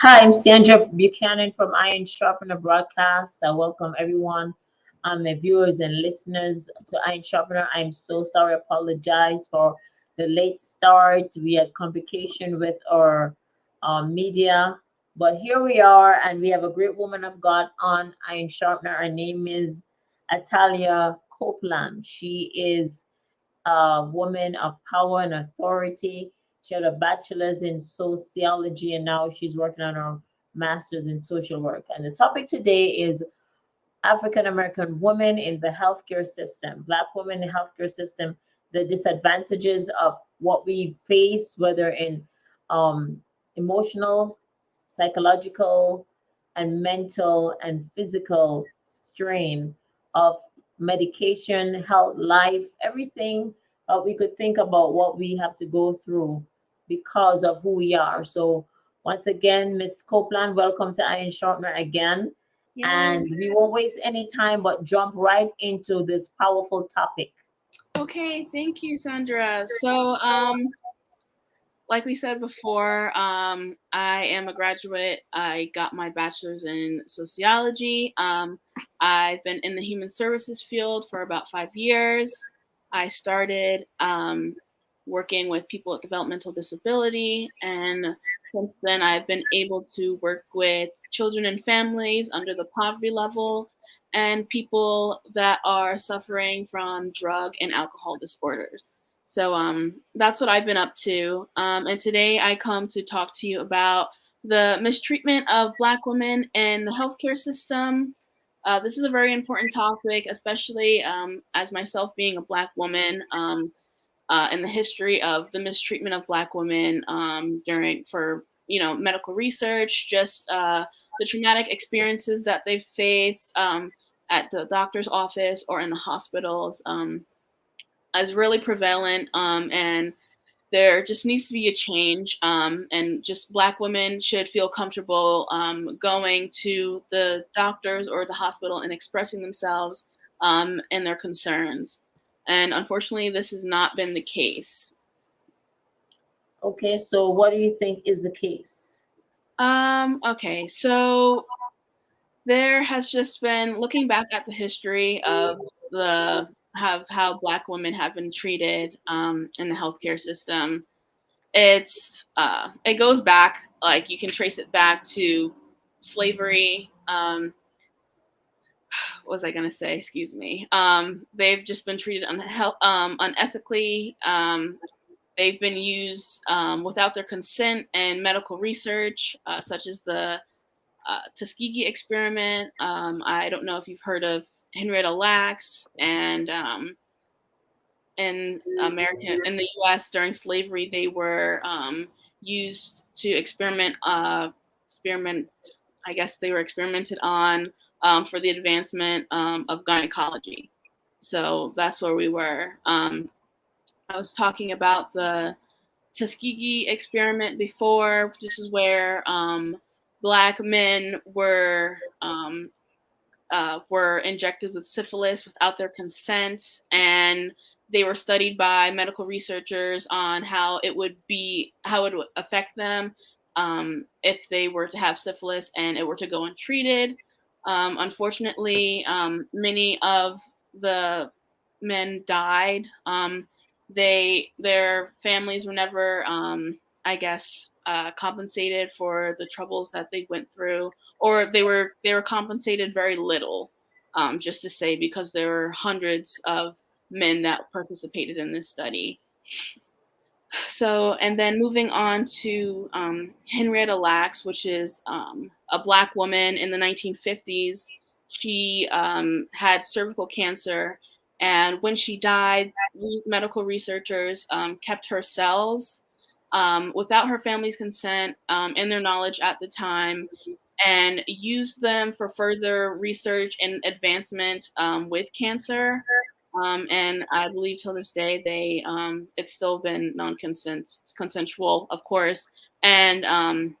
Hi, I'm Sandra Buchanan from Iron Sharpener Broadcast. I welcome everyone, my viewers and listeners to Iron Sharpener. I'm so sorry, apologize for the late start. We had complication with our media, but here we are, and we have a great woman of God on Iron Sharpener. Her name is Atalya Copeland. She is a woman of power and authority. She had a bachelor's in sociology and now she's working on her master's in social work. And the topic today is African American women in the healthcare system, Black women in the healthcare system, the disadvantages of what we face, whether in um, emotional, psychological, and mental and physical strain of medication, health, life, everything we could think about what we have to go through because of who we are. So, once again, Miss Copeland, welcome to Iron Sharpener again. Yay. And we won't waste any time but jump right into this powerful topic. Okay, thank you, Sandra. Like we said before, I am a graduate. I got my bachelor's in sociology. I've been in the human services field for about 5 years. I started working with people with developmental disability, and since then, I've been able to work with children and families under the poverty level and people that are suffering from drug and alcohol disorders. That's what I've been up to. And today I come to talk to you about the mistreatment of Black women in the healthcare system. This is a very important topic, especially as myself being a Black woman, in the history of the mistreatment of Black women during for medical research, just the traumatic experiences that they face at the doctor's office or in the hospitals. Is really prevalent, and there just needs to be a change, and just Black women should feel comfortable going to the doctors or the hospital and expressing themselves and their concerns. And unfortunately, this has not been the case. Okay, so what do you think is the case? Okay, so there has just been looking back at the history of the have how Black women have been treated in the healthcare system. It goes back, like you can trace it back to slavery. What was I gonna say? Excuse me. They've just been treated unethically. They've been used without their consent in medical research, such as the Tuskegee experiment. I don't know if you've heard of Henrietta Lacks, and in the U.S. during slavery, they were used to experiment. I guess they were experimented on for the advancement of gynecology. So that's where we were. I was talking about the Tuskegee experiment before. This is where Black men were injected with syphilis without their consent, and they were studied by medical researchers on how it would affect them if they were to have syphilis and it were to go untreated. Unfortunately, many of the men died. Their families were never, I guess, compensated for the troubles that they went through, or they were compensated very little, just to say, because there were hundreds of men that participated in this study. So, and then moving on to Henrietta Lacks, which is a Black woman in the 1950s. She had cervical cancer, and when she died, medical researchers kept her cells without her family's consent and their knowledge at the time, and used them for further research and advancement with cancer. And I believe till this day it's still been consensual, of course. And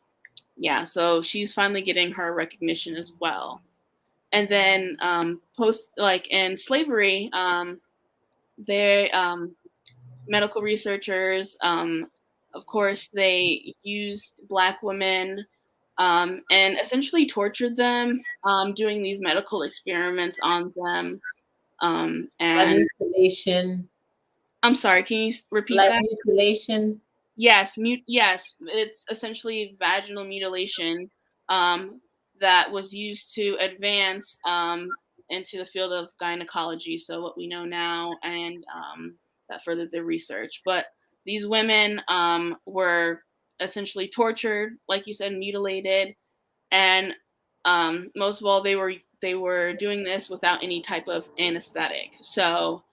yeah, so she's finally getting her recognition as well. And then post like in slavery, they medical researchers, of course, they used Black women and essentially tortured them, doing these medical experiments on them. Like And mutilation, I'm sorry, can you repeat like that? mutilation. Yes, yes, it's essentially vaginal mutilation, um, that was used to advance, into the field of gynecology, so what we know now, and that furthered the research. But these women were essentially tortured, like you said, mutilated, and most of all, they were doing this without any type of anesthetic. So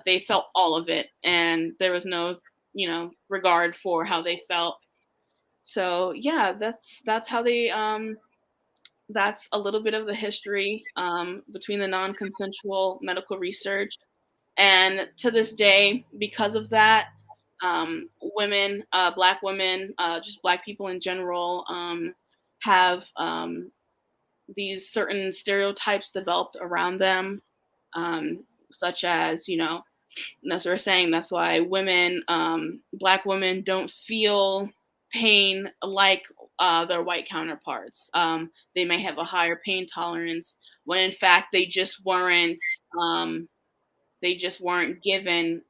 they felt all of it, and there was no, regard for how they felt. So yeah, that's how they. That's a little bit of the history between the non-consensual medical research, and to this day, because of that, women, black women, just black people in general, have these certain stereotypes developed around them, such as, that's what we're saying. That's why women, black women, don't feel pain like their white counterparts. They may have a higher pain tolerance when, in fact, um, they just weren't given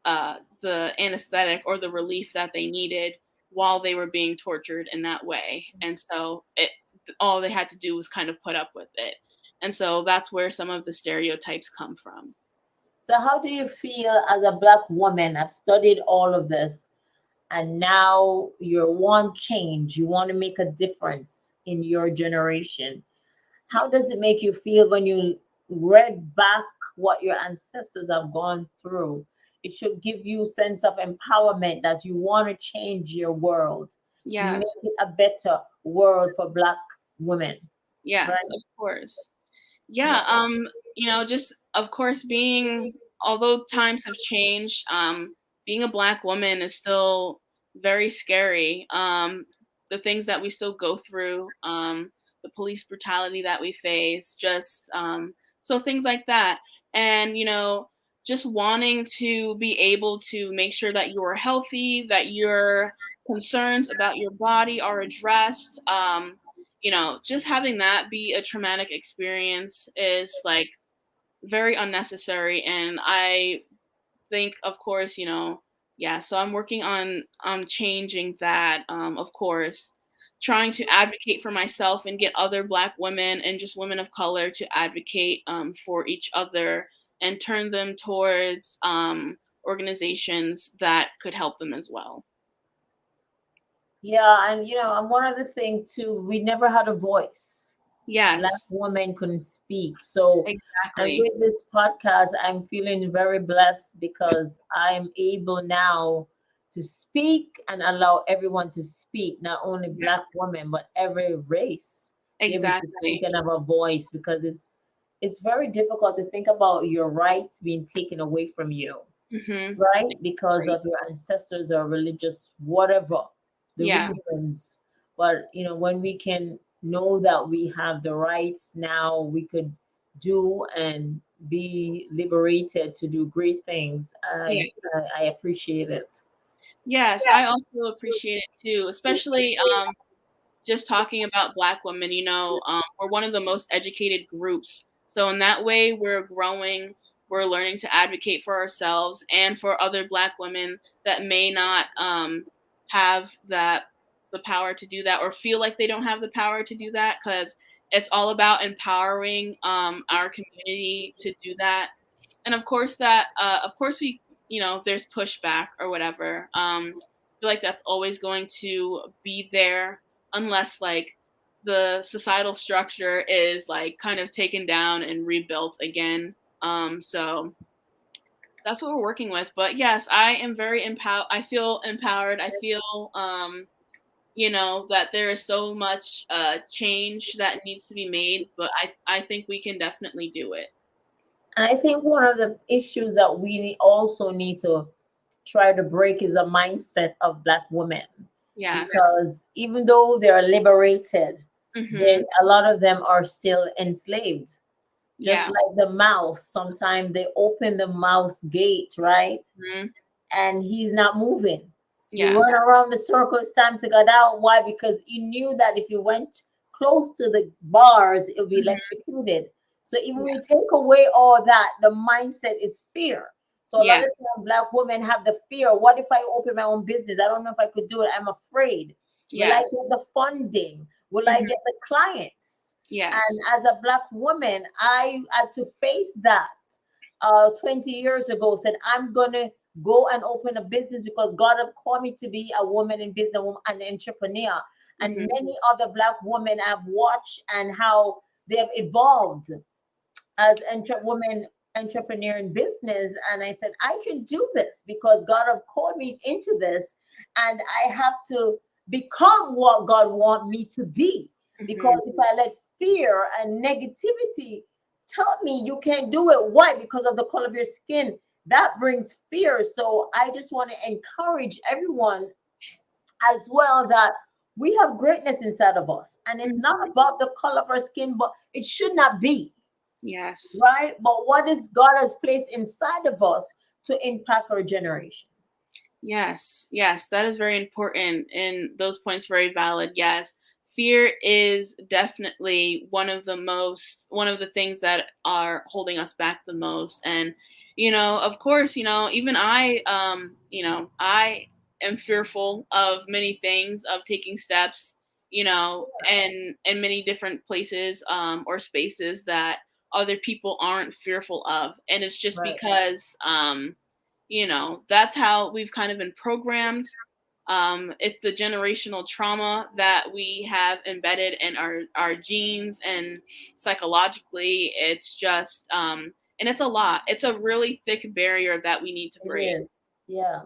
the anesthetic or the relief that they needed while they were being tortured in that way. And so all they had to do was kind of put up with it. And so that's where some of the stereotypes come from. So, how do you feel as a Black woman? I've studied all of this, and now you want change. You want to make a difference in your generation. How does it make you feel when you read back what your ancestors have gone through? It should give you a sense of empowerment that you want to change your world to Yes, make it a better world for Black women, yes, right? of course. Yeah. Yeah, just of course although times have changed, being a black woman is still very scary. The things that we still go through, the police brutality that we face, just so things like that. And just wanting to be able to make sure that you're healthy, that your concerns about your body are addressed. Just having that be a traumatic experience is like very unnecessary. And I think, of course, yeah, so I'm working on changing that, of course, trying to advocate for myself and get other black women and just women of color to advocate for each other and turn them towards organizations that could help them as well. Yeah, and and one other thing too, we never had a voice. Black Yes, women couldn't speak. So, and exactly. with this podcast, I'm feeling very blessed because I'm able now to speak and allow everyone to speak, not only Black women, but every race be able to speak Exactly. and have a voice because it's very difficult to think about your rights being taken away from you, Hmm. right? Because of your ancestors or religious, whatever the Yeah. reasons. But when we can know that we have the rights now, we could do and be liberated to do great things. Yeah. I appreciate it. Yes, I also appreciate it too, especially just talking about Black women. We're one of the most educated groups. So, in that way, we're growing, we're learning to advocate for ourselves and for other Black women that may not have the power to do that or feel like they don't have the power to do that, because it's all about empowering our community to do that. And of course we, there's pushback or whatever. I feel like that's always going to be there unless like the societal structure is like kind of taken down and rebuilt again. So that's what we're working with. But yes, I am very empowered. I feel empowered. I feel that there is so much change that needs to be made, but I think we can definitely do it. And I think one of the issues that we also need to try to break is a mindset of Black women, Yes. because even though they are liberated, Mhm. a lot of them are still enslaved. Just Yeah. like the mouse, sometimes they open the mouse gate, right? Mhm. And he's not moving. You Yes. run around the circle, it's time to get out. Why? Because you knew that if you went close to the bars, it would be Hmm. electrocuted. So even when Yeah. you take away all that, the mindset is fear. So a lot Yeah. of times black women have the fear. What if I open my own business? I don't know if I could do it. I'm afraid. Will I Yes. get the funding? Will I Hmm. get the clients? And Yes. as a black woman, I had to face that 20 years ago, said, I'm going to go and open a business because God have called me to be a woman in business, an entrepreneur. And Hmm. many other black women have watched and how they have evolved as women entrepreneur in business. And I said, I can do this because God have called me into this, and I have to become what God want me to be. Hmm. Because if I let fear and negativity tell me you can't do it, why? Because of the color of your skin. That brings fear. So I just want to encourage everyone as well that we have greatness inside of us. And it's not Hmm. about the color of our skin, but it should not be, Yes. right? But what is God has placed inside of us to impact our generation? Yes, yes, that is very important, and those points very valid. Yes, fear is definitely one of the things that are holding us back the most. And of course, even I am fearful of many things, of taking steps, and in many different places or spaces that other people aren't fearful of, and it's just Right. because that's how we've kind of been programmed. It's the generational trauma that we have embedded in our genes, and psychologically it's just and it's a lot. It's a really thick barrier that we need to It break. is. Yeah.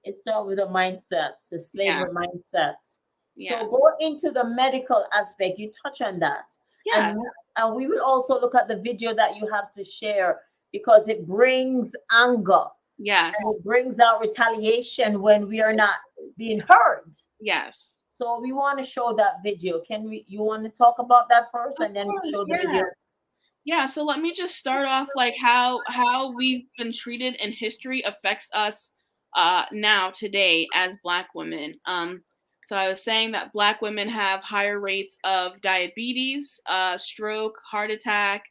It starts with the mindsets, the Yeah. slavery mindsets. So Yes. go into the medical aspect. You touch on that. And Yes. and we will also look at the video that you have to share because it brings anger and Yes. it brings out retaliation when we are not being heard. Yes. So we want to show that video. Can we you want to talk about that first Of and then course. show the Yeah. video? Yeah, so let me just start off like how we've been treated in history affects us now today as Black women. So I was saying that Black women have higher rates of diabetes, stroke, heart attack,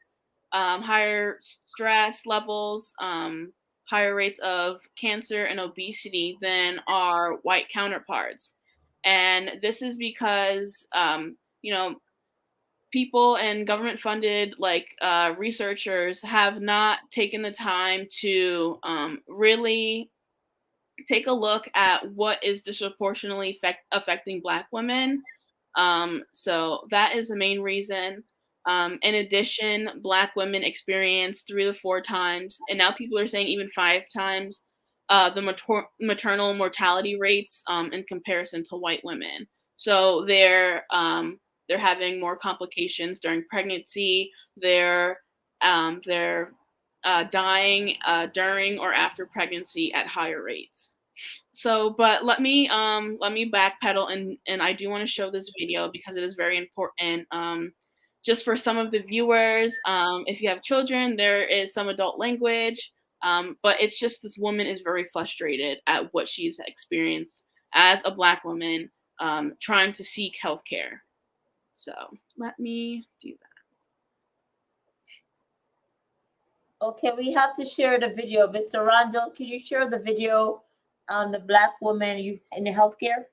higher stress levels, higher rates of cancer and obesity than our white counterparts. And this is because people and government funded researchers have not taken the time to really take a look at what is disproportionately affecting Black women. So that is the main reason. In addition, Black women experience 3 to 4 times, and now people are saying even 5 times, the maternal mortality rates in comparison to white women. So they're having more complications during pregnancy. They're dying during or after pregnancy at higher rates. So, but let me backpedal, and I do want to show this video because it is very important. Just for some of the viewers, if you have children, there is some adult language, but it's just this woman is very frustrated at what she's experienced as a Black woman trying to seek healthcare. So let me do that. Okay, we have to share the video. Mr. Randall, can you share the video on the black woman you in the healthcare?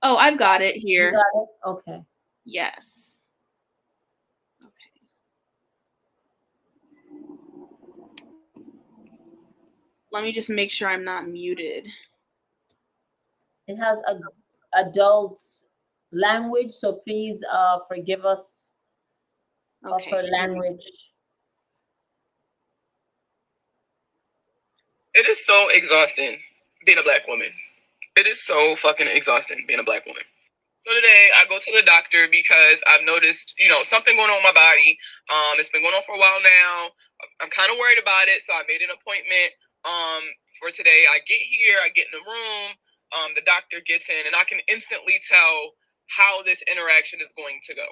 Oh, I've got it You here. got it? Okay. Yes. Okay. Let me just make sure I'm not muted. It has a adult language, so please forgive us of Okay. her language. It is so exhausting being a black woman. It is so fucking exhausting being a black woman. So today I go to the doctor because I've noticed, something going on with my body. It's been going on for a while now. I'm kind of worried about it, so I made an appointment for today. I get here, I get in the room, the doctor gets in, and I can instantly tell how this interaction is going to go.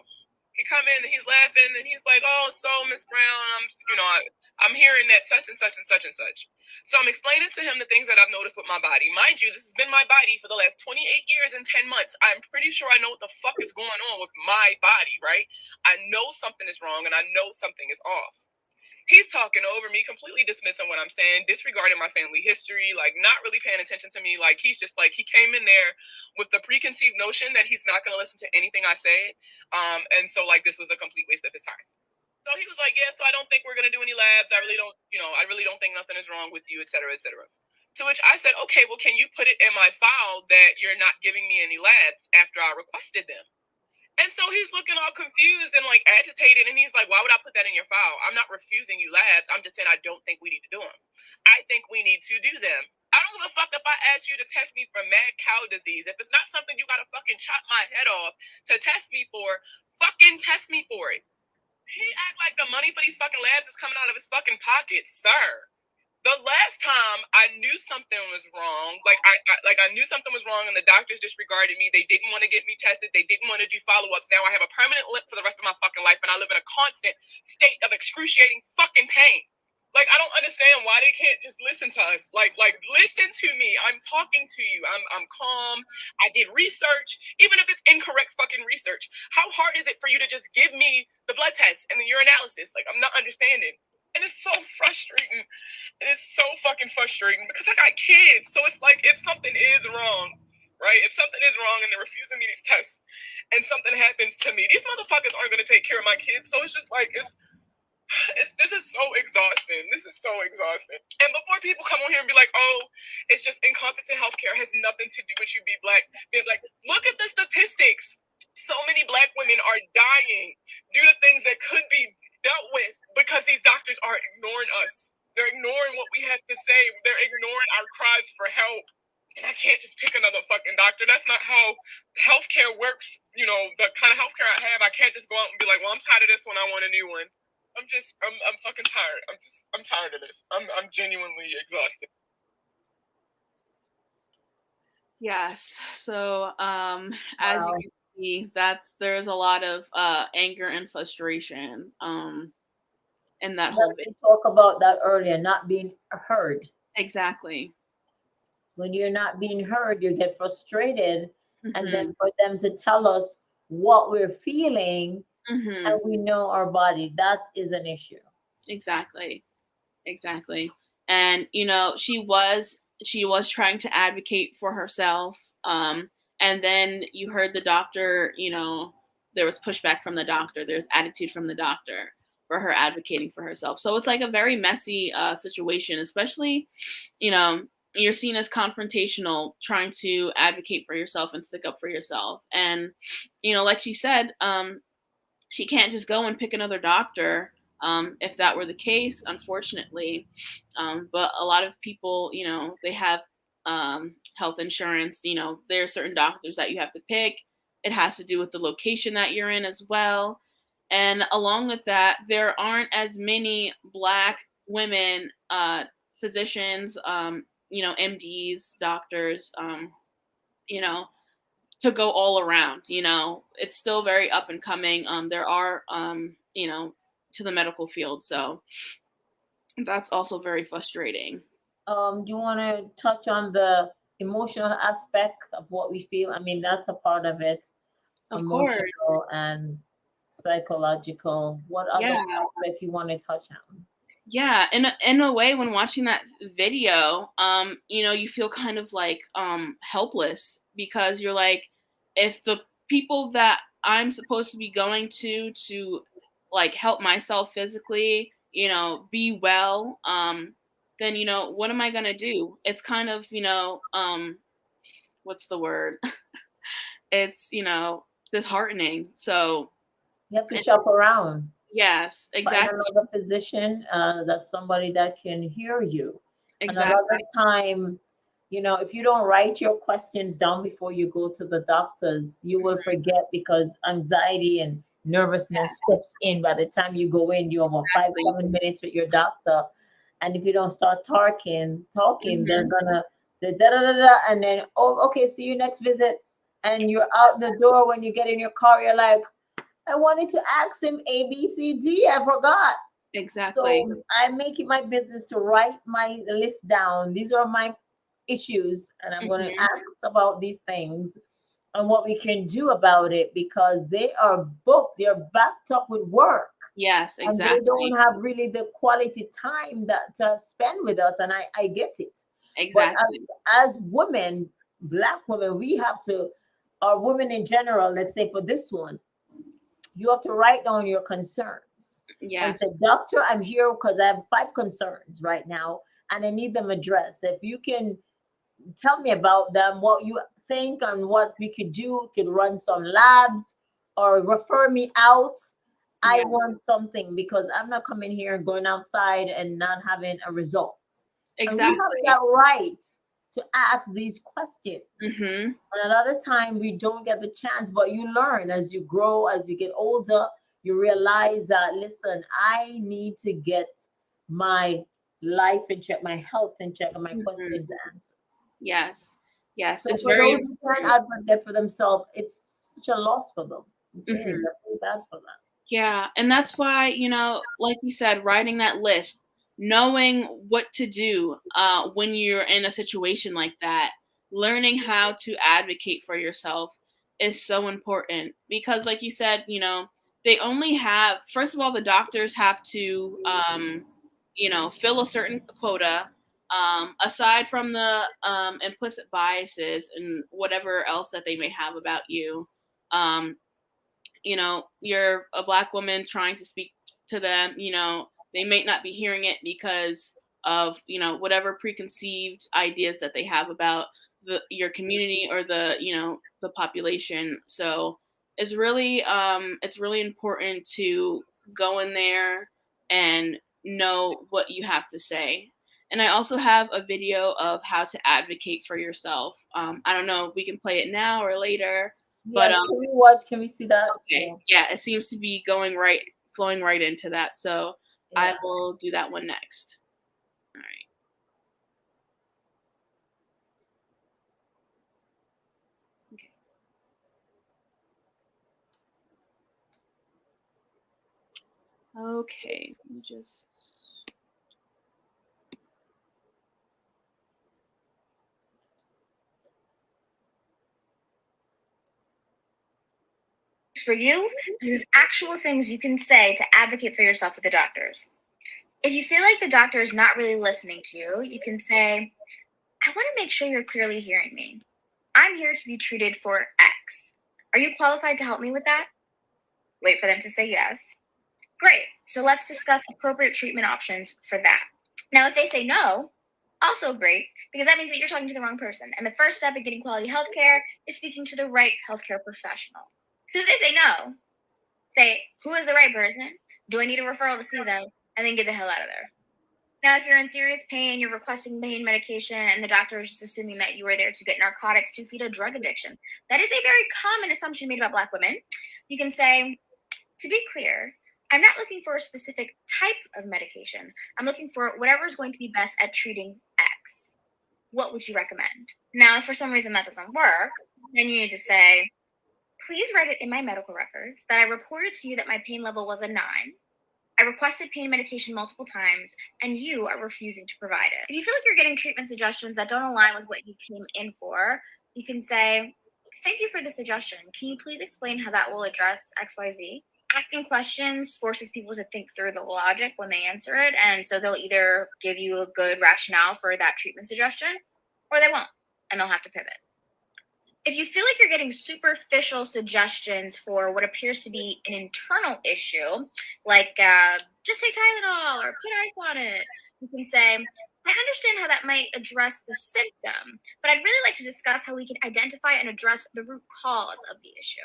He come in and he's laughing and he's like, "Oh, so Miss Brown, I'm hearing that such and such and such and such." So I'm explaining to him the things that I've noticed with my body. Mind you, this has been my body for the last 28 years and 10 months. I'm pretty sure I know what the fuck is going on with my body, right? I know something is wrong and I know something is off. He's talking over me, completely dismissing what I'm saying, disregarding my family history, like not really paying attention to me. Like he's just like, he came in there with the preconceived notion that he's not going to listen to anything I say. And so like this was a complete waste of his time. So he was like, "Yeah, so I don't think we're going to do any labs. I really don't think nothing is wrong with you, et cetera, et cetera." To which I said, "Okay, well, can you put it in my file that you're not giving me any labs after I requested them?" And so he's looking all confused and like agitated. And he's like, "Why would I put that in your file? I'm not refusing you labs. I'm just saying I don't think we need to do them. I think we need to do them. I don't give a fuck if I ask you to test me for mad cow disease. If it's not something you got to fucking chop my head off to test me for, fucking test me for it." He act like the money for these fucking labs is coming out of his fucking pocket, sir. The last time I knew something was wrong, I knew something was wrong, and the doctors disregarded me. They didn't want to get me tested. They didn't want to do follow-ups. Now I have a permanent limp for the rest of my fucking life, and I live in a constant state of excruciating fucking pain. Like, I don't understand why they can't just listen to us. Like listen to me. I'm talking to you. I'm calm. I did research, even if it's incorrect fucking research. How hard is it for you to just give me the blood test and the urinalysis? Like, I'm not understanding. And it's so frustrating. It is so fucking frustrating because I got kids. So it's like, if something is wrong, right? If something is wrong and they're refusing me these tests and something happens to me, these motherfuckers aren't going to take care of my kids. So it's just like, this is so exhausting. This is so exhausting. And before people come on here and be like, "Oh, it's just incompetent healthcare, has nothing to do with you being black, look at the statistics. So many black women are dying due to things that could be dealt with because these doctors are ignoring us. They're ignoring what we have to say. They're ignoring our cries for help. And I can't just pick another fucking doctor. That's not how healthcare works. You know, the kind of healthcare I have, I can't just go out and be like, "Well, I'm tired of this one. I want a new one." I'm fucking tired. I'm tired of this. I'm genuinely exhausted. Yes. So, as you can see, there's a lot of anger and frustration in that whole We talk about that earlier, not being heard. Exactly. When you're not being heard, you get frustrated, Mm-hmm. and then for them to tell us what we're feeling, Mm-hmm. and we know our body, that is an issue. Exactly. And she was trying to advocate for herself, and then you heard the doctor, there was pushback from the doctor, there's attitude from the doctor for her advocating for herself. So it's like a very messy situation, especially you're seen as confrontational, trying to advocate for yourself and stick up for yourself. And like she said, she can't just go and pick another doctor. If that were the case, unfortunately. But a lot of people, they have health insurance. There are certain doctors that you have to pick. It has to do with the location that you're in as well. And along with that, there aren't as many Black women physicians, MDs, doctors, to go all around. It's still very up and coming. There are, to the medical field. So that's also very frustrating. Do you want to touch on the emotional aspect of what we feel? I mean, that's a part of it. Of Emotional course. and psychological. What other aspect you want to touch on? Yeah, in a way, when watching that video, you feel kind of like helpless, because you're like, if the people that I'm supposed to be going to like help myself physically, be well, then what am I gonna do? It's kind of what's the word? It's disheartening. So you have to shop around. Yes, exactly. Find another physician, that's somebody that can hear you. Exactly. And a lot of time, if you don't write your questions down before you go to the doctors, you will forget, because anxiety and nervousness steps in. By the time you go in, you have 5-7 minutes with your doctor. And if you don't start talking, they're gonna say da da da da, and then, "Oh, okay, see you next visit." And you're out the door. When you get in your car, you're like, I wanted to ask him A, B, C, D. I forgot. Exactly. So I make it my business to write my list down. These are my issues, and I'm going to Hmm. ask about these things and what we can do about it because they are booked, they're backed up with work, Yes, and they don't exactly. have really the quality time that to spend with us. And I get it. But Exactly. as women, black women, we have to, or women in general, let's say for this one, you have to write down your concerns and Yes. say, Doctor, I'm here because I have 5 concerns right now and I need them addressed. If you can tell me about them, what you think and what we could do, could run some labs or refer me out. I Yeah. want something because I'm not coming here and going outside and not having a result. And we have Exactly. that right to ask these questions. Hmm. And a lot of time we don't get the chance, but you learn as you grow, as you get older, you realize that, listen, I need to get my life in check, my health in check, and my Hmm. questions answered. Yes. Yes. So It's for very those who can't important. advocate for themselves, it's such a loss for them. It is. Hmm. I feel bad for them. Yeah, and that's why, like you said, writing that list, knowing what to do when you're in a situation like that, learning how to advocate for yourself is so important because, like you said, they only have, first of all, the doctors have to, fill a certain quota. Aside from the implicit biases and whatever else that they may have about you, um, you're a black woman trying to speak to them, they may not be hearing it because of, whatever preconceived ideas that they have about your community or the population. So it's really important to go in there and know what you have to say. And I also have a video of how to advocate for yourself. I don't know if we can play it now or later, but Yes, can we watch? Can we see that? okay. Yeah. Yeah, it seems to be flowing right into that. So I Yeah. will do that one next. All right. Okay. Okay. Let me just. For you, this is actual things you can say to advocate for yourself with the doctors. If you feel like the doctor is not really listening to you, you can say, I want to make sure you're clearly hearing me. I'm here to be treated for X. Are you qualified to help me with that? Wait for them to say yes. Great. So let's discuss appropriate treatment options for that. Now, if they say no, also great, because that means that you're talking to the wrong person. And the first step in getting quality healthcare is speaking to the right healthcare professional. So if they say no, say, who is the right person? Do I need a referral to see them? And then get the hell out of there. Now, if you're in serious pain, you're requesting pain medication, and the doctor is just assuming that you are there to get narcotics to feed a drug addiction. That is a very common assumption made about Black women. You can say, to be clear, I'm not looking for a specific type of medication. I'm looking for whatever is going to be best at treating X. What would you recommend? Now, if for some reason that doesn't work, then you need to say, please write it in my medical records that I reported to you that my pain level was a 9. I requested pain medication multiple times, and you are refusing to provide it. If you feel like you're getting treatment suggestions that don't align with what you came in for, you can say, thank you for the suggestion. Can you please explain how that will address XYZ? Asking questions forces people to think through the logic when they answer it, and so they'll either give you a good rationale for that treatment suggestion, or they won't, and they'll have to pivot. If you feel like you're getting superficial suggestions for what appears to be an internal issue, like just take Tylenol or put ice on it, you can say, I understand how that might address the symptom, but I'd really like to discuss how we can identify and address the root cause of the issue.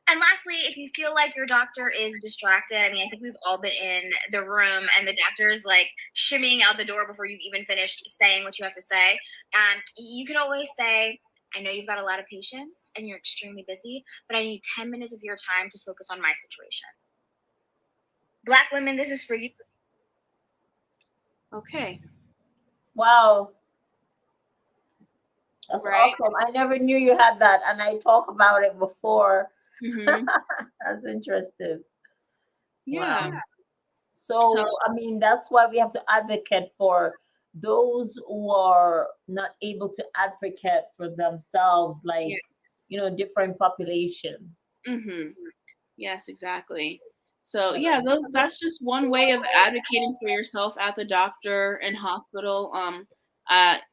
And lastly, if you feel like your doctor is distracted, I mean, I think we've all been in the room and the doctor is like shimmying out the door before you've even finished saying what you have to say. You can always say, I know you've got a lot of patients and you're extremely busy, but I need 10 minutes of your time to focus on my situation. Black women, this is for you. Okay. Wow. That's Right. awesome. I never knew you had that. And I talk about it before. Mm-hmm. That's interesting. Yeah. Wow. So, So I mean, that's why we have to advocate for those who are not able to advocate for themselves, yeah. like, different population. Mm-hmm. Yes, exactly. So yeah, that's just one way of advocating for yourself at the doctor and hospital.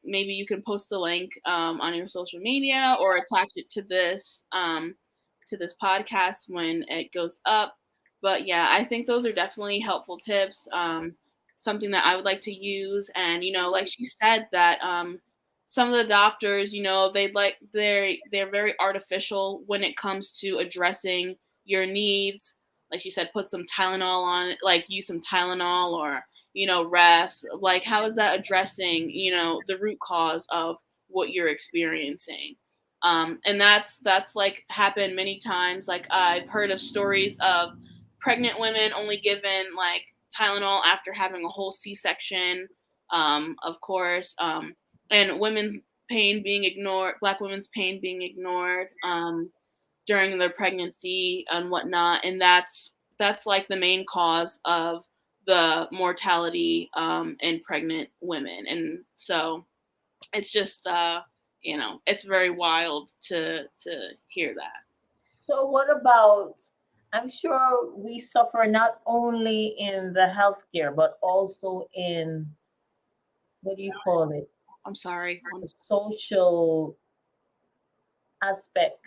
Maybe you can post the link on your social media or attach it to this podcast when it goes up. But yeah, I think those are definitely helpful tips. Something that I would like to use, and like she said that some of the doctors, they're very artificial when it comes to addressing your needs. Like you said, put some Tylenol on it, like use some Tylenol or rest. Like, how is that addressing the root cause of what you're experiencing? And that's like happened many times. Like, I've heard of stories of pregnant women only given like Tylenol after having a whole C-section, of course, and women's pain being ignored, Black women's pain being ignored during their pregnancy and whatnot, and that's like the main cause of the mortality in pregnant women. And so it's just it's very wild to hear that. So, what about? I'm sure we suffer not only in the healthcare, but also in, what do you call it? I'm sorry. The social aspect,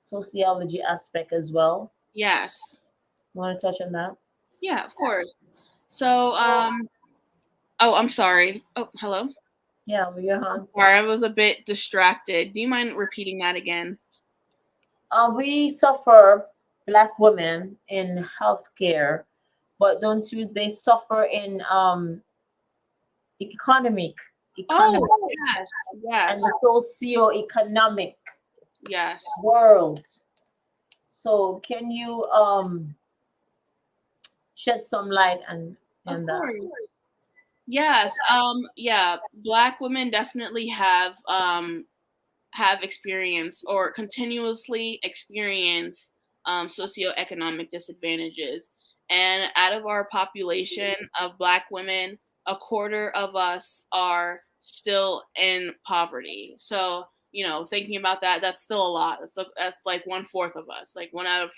sociology aspect as well. Yes. You want to touch on that? Yeah, of course. So oh, I'm sorry. Oh, hello. Yeah, with your hand. Sorry, I was a bit distracted. Do you mind repeating that again? We suffer, Black women, in healthcare, but don't you? They suffer in economic, Oh, economics, yes, and yes, the socio-economic yes. world. So, can you shed some light Of on that? course. Yes. Yeah. Black women definitely have experienced or continuously experience socioeconomic disadvantages. And out of our population of Black women, a quarter of us are still in poverty. So, thinking about that, that's still a lot. That's like one fourth of us. Like one out of,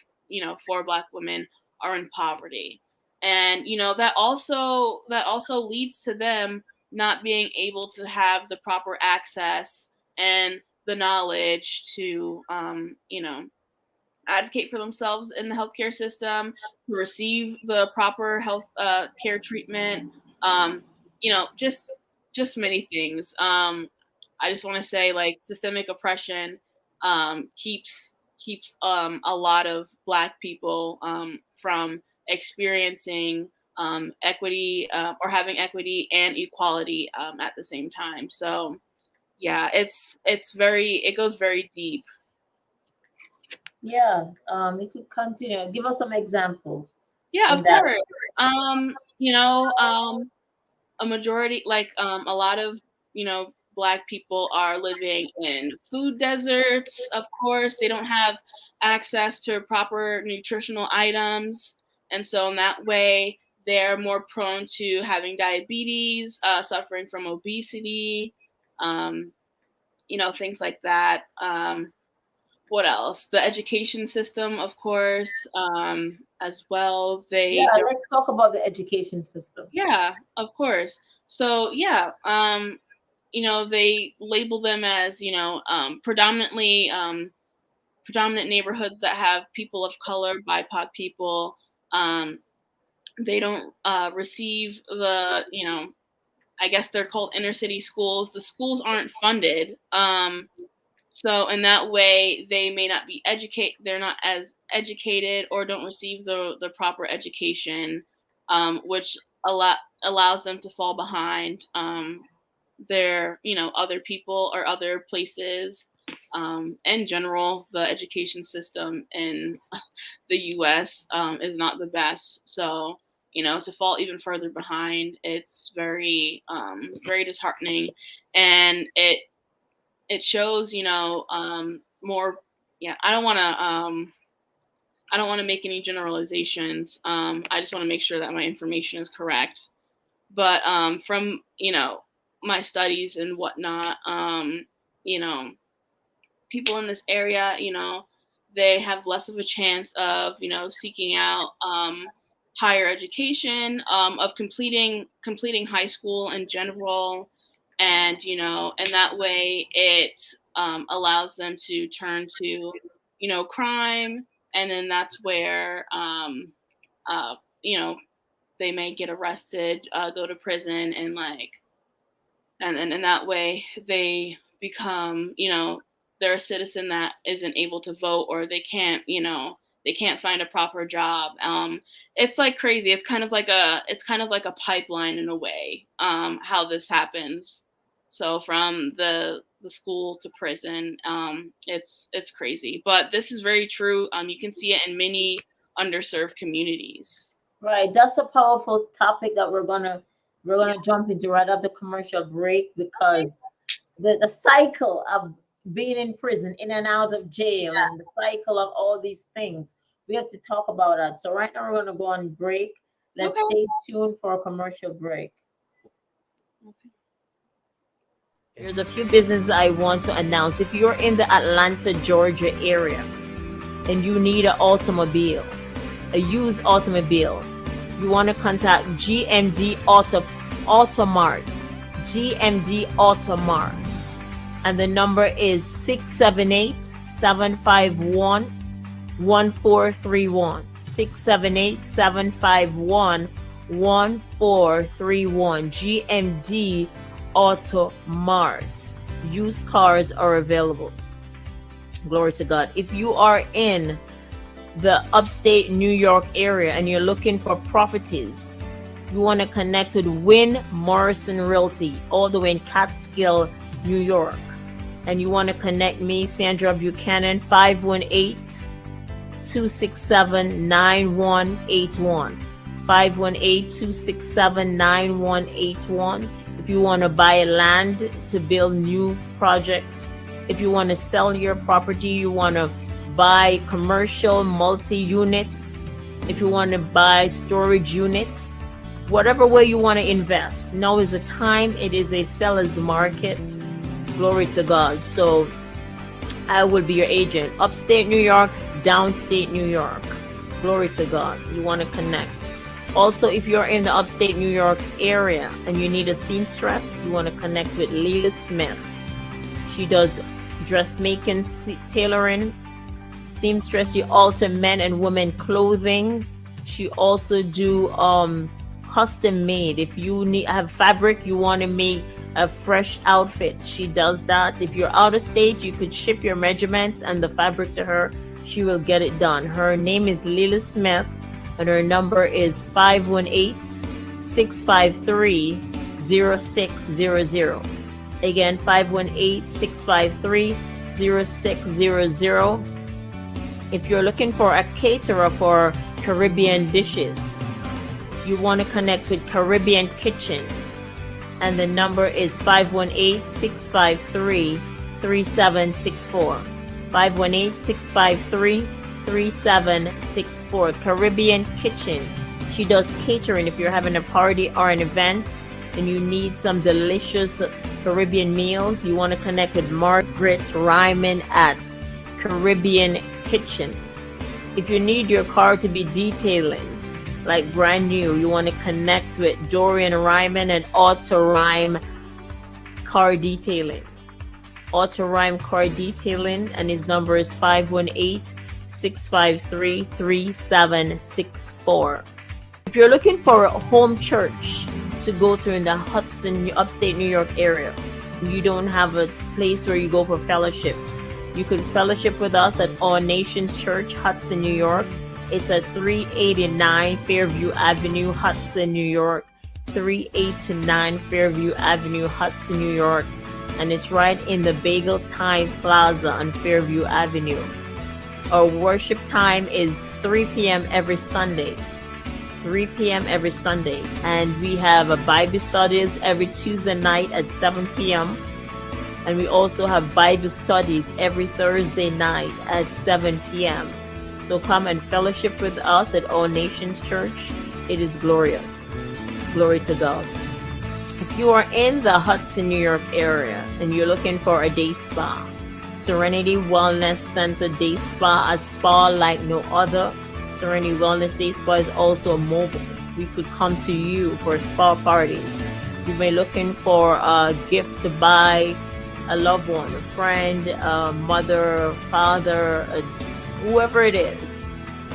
four Black women are in poverty. And, that also leads to them not being able to have the proper access and the knowledge to advocate for themselves in the healthcare system, to receive the proper health care treatment, um, just many things. I just want to say, like, systemic oppression keeps a lot of Black people from experiencing equity or having equity and equality at the same time. So yeah, it goes very deep. Yeah, you could continue. Give us some example Yeah, in of that. course. A majority, like a lot of Black people are living in food deserts. Of course, they don't have access to proper nutritional items, and so in that way, they're more prone to having diabetes, suffering from obesity, um, things like that. What else? The education system, of course, as well. Yeah, let's talk about the education system. Yeah, of course. So yeah, they label them as predominant neighborhoods that have people of color, BIPOC people. Um, they don't receive the I guess they're called inner city schools. The schools aren't funded. So in that way, they may not be educate. They're not as educated or don't receive the proper education, which allows them to fall behind their other people or other places. In general, the education system in the U.S. Is not the best. So to fall even further behind, it's very disheartening, and it shows more. Yeah, I don't want to I don't want to make any generalizations. I just want to make sure that my information is correct. But from, my studies and whatnot, people in this area, they have less of a chance of, seeking out higher education, of completing high school in general. And, and that way it allows them to turn to, crime. And then that's where, they may get arrested, go to prison, and and that way they become, they're a citizen that isn't able to vote, or they can't find a proper job. It's like crazy. It's kind of like a pipeline in a way, how this happens. So from the school to prison, it's crazy. But this is very true. You can see it in many underserved communities. Right. That's a powerful topic that we're gonna jump into right after commercial break, because the cycle of being in prison, in and out of jail, and the cycle of all these things, we have to talk about that. So right now we're gonna go on break. Let's stay tuned for a commercial break. There's a few businesses I want to announce. If you're in the Atlanta, Georgia area and you need an automobile, a used automobile, you want to contact GMD Automart, GMD Automart, and the number is 678-751-1431, 678-751-1431, GMD Automart. Used cars are available. Glory to God. If you are in the upstate New York area and you're looking for properties, you want to connect with Win Morrison Realty, all the way in Catskill, New York. And you want to connect me, Sandra Buchanan, 518-267-9181. 518-267-9181. If you want to buy land to build new projects, if you want to sell your property, you want to buy commercial multi-units, if you want to buy storage units, whatever way you want to invest, now is the time. It is a seller's market. Glory to God. So I will be your agent. Upstate New York, downstate New York. Glory to God. You want to connect. Also, if you're in the upstate New York area and you need a seamstress, you want to connect with Leila Smith. She does dressmaking, tailoring, seamstress. She alter men and women clothing. She also do custom made. If you have fabric, you want to make a fresh outfit, she does that. If you're out of state, you could ship your measurements and the fabric to her. She will get it done. Her name is Leila Smith, and her number is 518-653-0600. Again, 518-653-0600. If you're looking for a caterer for Caribbean dishes, you want to connect with Caribbean Kitchen, and the number is 518-653-3764. 518-653-3764. Caribbean Kitchen. She does catering. If you're having a party or an event and you need some delicious Caribbean meals, you want to connect with Margaret Ryman at Caribbean Kitchen. If you need your car to be detailing, like brand new, you want to connect with Dorian Ryman and Auto Rhyme Car Detailing. Auto Rhyme Car Detailing, and his number is 518-653-3764. If you're looking for a home church to go to in the Hudson, upstate New York area, you don't have a place where you go for fellowship, you could fellowship with us at All Nations Church, Hudson, New York. It's at 389 Fairview Avenue, Hudson, New York. 389 Fairview Avenue, Hudson, New York. And it's right in the Bagel Time Plaza on Fairview Avenue. Our worship time is 3 p.m. every Sunday. 3 p.m. every Sunday. And we have a Bible studies every Tuesday night at 7 p.m. And we also have Bible studies every Thursday night at 7 p.m. So come and fellowship with us at All Nations Church. It is glorious. Glory to God. If you are in the Hudson, New York area and you're looking for a day spa, Serenity Wellness Center Day Spa, a spa like no other. Serenity Wellness Day Spa is also mobile. We could come to you for spa parties. You may be looking for a gift to buy a loved one, a friend, a mother, father, whoever it is.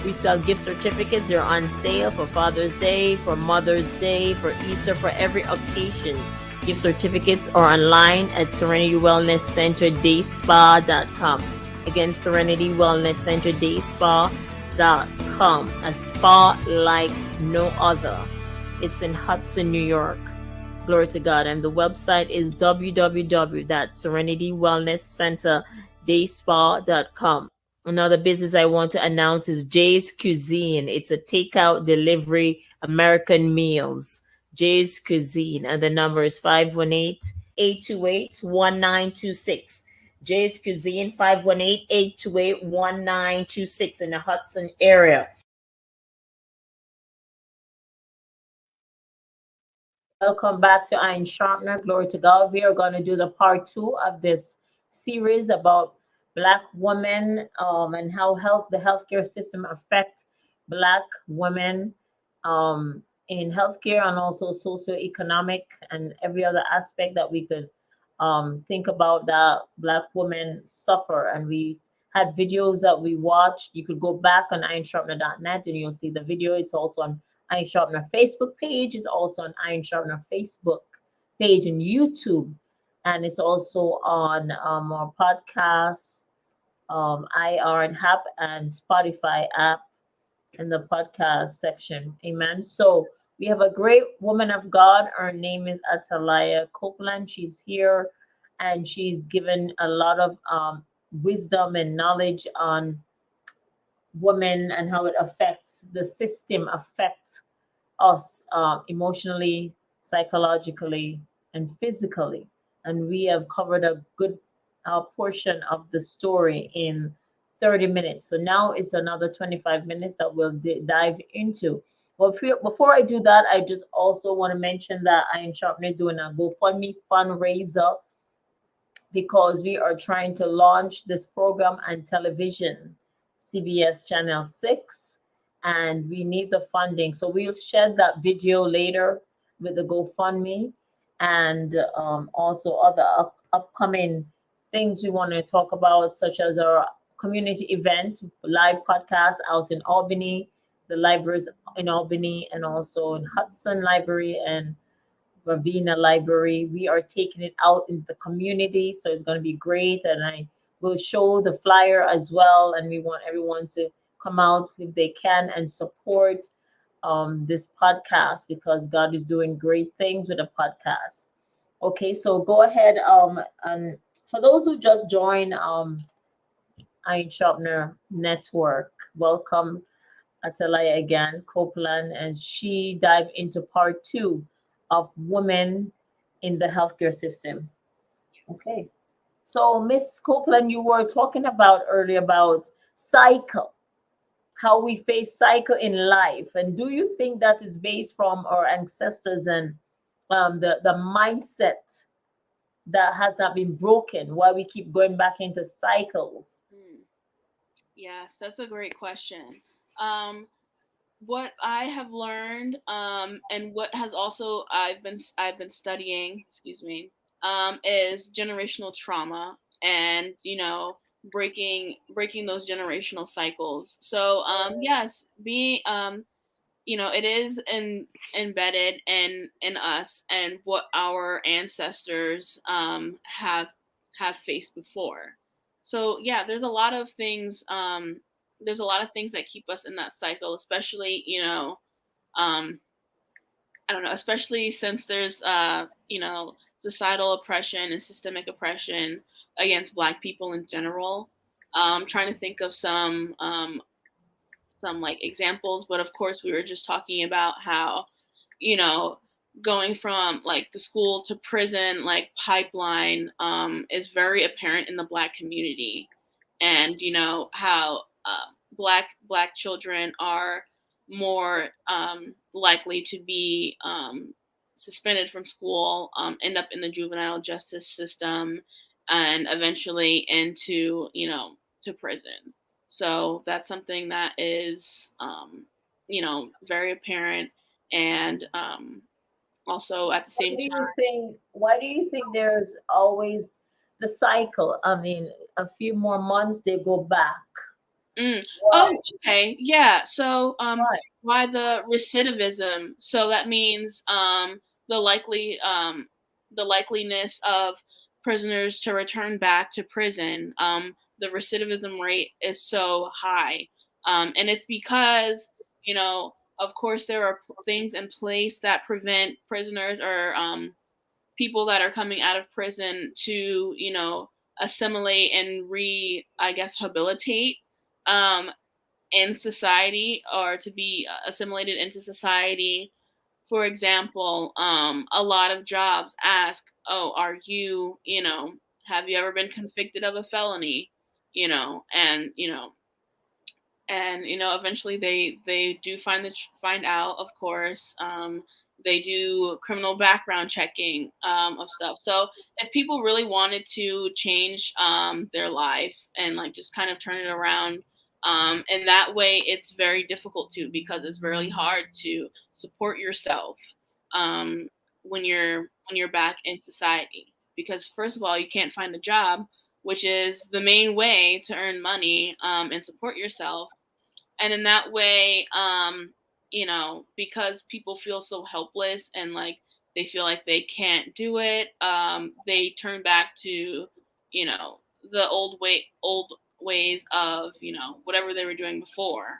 We sell gift certificates. They're on sale for Father's Day, for Mother's Day, for Easter, for every occasion. Gift certificates are online at Serenity Wellness Center DaySpa.com. Again, Serenity Wellness Center DaySpa.com. A spa like no other. It's in Hudson, New York. Glory to God. And the website is www.serenitywellnesscenterdayspa.com. Another business I want to announce is Jay's Cuisine. It's a takeout delivery American meals. Jay's Cuisine. And the number is 518-828-1926. Jay's Cuisine, 518-828-1926 in the Hudson area. Welcome back to Iron Sharpener. Glory to God. We are going to do the part 2 of this series about Black women and how the healthcare system affect Black women in healthcare and also socioeconomic and every other aspect that we could think about that Black women suffer. And we had videos that we watched. You could go back on ironsharpener.net and you'll see the video. It's also on Iron Sharpener Facebook page. It's also on Iron Sharpener Facebook page and YouTube. And it's also on our podcasts, IR and app and Spotify app in the podcast section. Amen. So we have a great woman of God. Her name is Atalya Copeland. She's here and she's given a lot of wisdom and knowledge on women and how it affects the system, affects us emotionally, psychologically, and physically. And we have covered a good portion of the story in 30 minutes. So now it's another 25 minutes that we'll dive into. Well, before I do that, I just also want to mention that Iron Sharpener is doing a GoFundMe fundraiser because we are trying to launch this program on television, CBS Channel 6, and we need the funding. So we'll share that video later with the GoFundMe and also other upcoming things we want to talk about, such as our community event, live podcast out in Albany, the libraries in Albany, and also in Hudson Library and Ravenna Library. We are taking it out in the community, so it's going to be great. And I will show the flyer as well. And we want everyone to come out if they can and support this podcast because God is doing great things with the podcast. Okay, so go ahead. And for those who just joined Iron Sharpener Network, welcome Atalya again, Copeland, and she dived into part 2 of women in the healthcare system. Okay. So Miss Copeland, you were talking about earlier about cycle, how we face cycle in life. And do you think that is based from our ancestors and the mindset that has not been broken, why we keep going back into cycles? Yes, that's a great question. What I have learned, and what has also I've been studying, is generational trauma, and breaking those generational cycles. So yes, being it is embedded in us and what our ancestors have faced before. So yeah, there's a lot of things that keep us in that cycle, especially I don't know, especially since there's societal oppression and systemic oppression against Black people in general. Trying to think of some like examples, but of course we were just talking about how going from like the school to prison like pipeline is very apparent in the Black community, and how black children are more likely to be suspended from school, end up in the juvenile justice system, and eventually into to prison. So that's something that is very apparent, and also at the Why same do you time. think? Why do you think there's always the cycle? I mean, a few more months they go back. Mm. Why? Oh, okay. Yeah. So, Why? why the recidivism? So that means the likely the likeliness of prisoners to return back to prison. The recidivism rate is so high, and it's because of course, there are things in place that prevent prisoners or people that are coming out of prison to assimilate and I guess habilitate um, in society, or to be assimilated into society. For example, a lot of jobs ask, oh, are you, have you ever been convicted of a felony, and eventually they do find out, of course. They do criminal background checking of stuff. So if people really wanted to change their life and like just kind of turn it around, in that way it's very difficult to, because it's really hard to support yourself um, when you're back in society, because first of all you can't find a job, which is the main way to earn money and support yourself. And in that way, because people feel so helpless and like they feel like they can't do it, they turn back to the old ways of whatever they were doing before,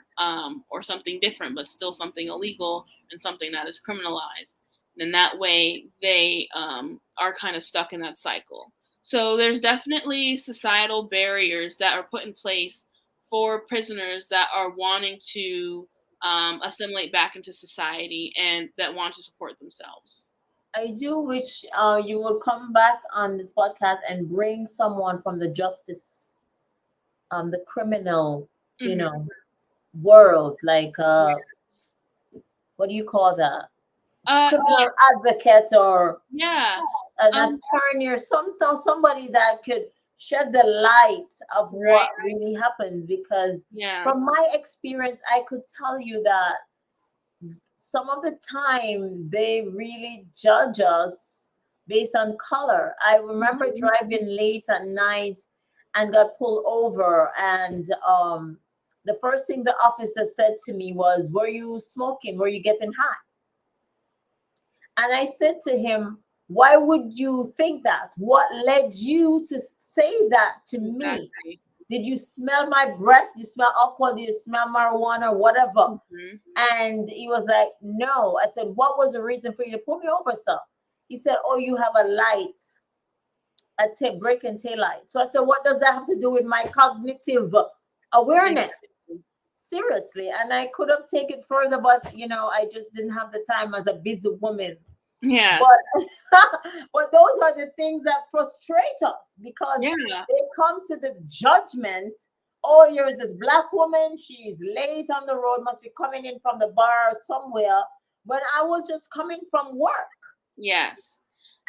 or something different but still something illegal and something that is criminalized. And in that way they are kind of stuck in that cycle. So there's definitely societal barriers that are put in place for prisoners that are wanting to assimilate back into society and that want to support themselves. I do wish you would come back on this podcast and bring someone from the justice, the criminal, you Hmm. know, world. Like, Yes. what do you call that? Yeah, Criminal advocate or yeah. an Um, attorney or somebody that could shed the light of right. what really happens. Because Yeah. from my experience, I could tell you that some of the time they really judge us based on color. I remember Mhm. driving late at night and got pulled over, and the first thing the officer said to me was, "Were you smoking? Were you getting high?" And I said to him, "Why would you think that? What led you to say that to me? Exactly. Did you smell my breath? Did you smell alcohol? Did you smell marijuana or whatever?" Hmm. And he was like, "No." I said, "What was the reason for you to pull me over, sir?" He said, "Oh, you have a light, brake and tail light." So I said, "What does that have to do with my cognitive awareness?" Exactly. Seriously. And I could have taken it further, but I just didn't have the time as a busy woman. Yes. But but those are the things that frustrate us, because Yeah. they come to this judgment. Oh, here's this black woman, she's late on the road, must be coming in from the bar somewhere. But I was just coming from work Yes.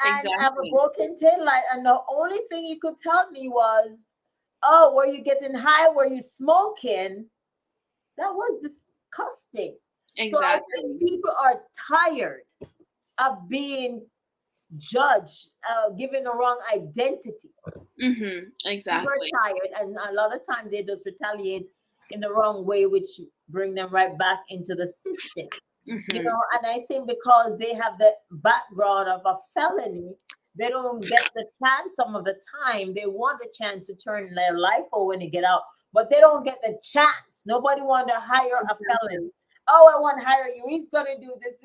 and I have a Exactly. broken tail light, and the only thing he could tell me was, "Oh, were you getting high? Were you smoking?" That was disgusting. So I think Exactly. people are tired of being judged, given the wrong identity. People are Exactly. tired, and a lot of time they just retaliate in the wrong way, which bring them right back into the system. Hmm. And I think because they have the background of a felony, they don't get the chance. Some of the time they want the chance to turn their life over when they get out, but they don't get the chance. Nobody want to hire a felon. Exactly. Oh, I want to hire you, he's going to do this.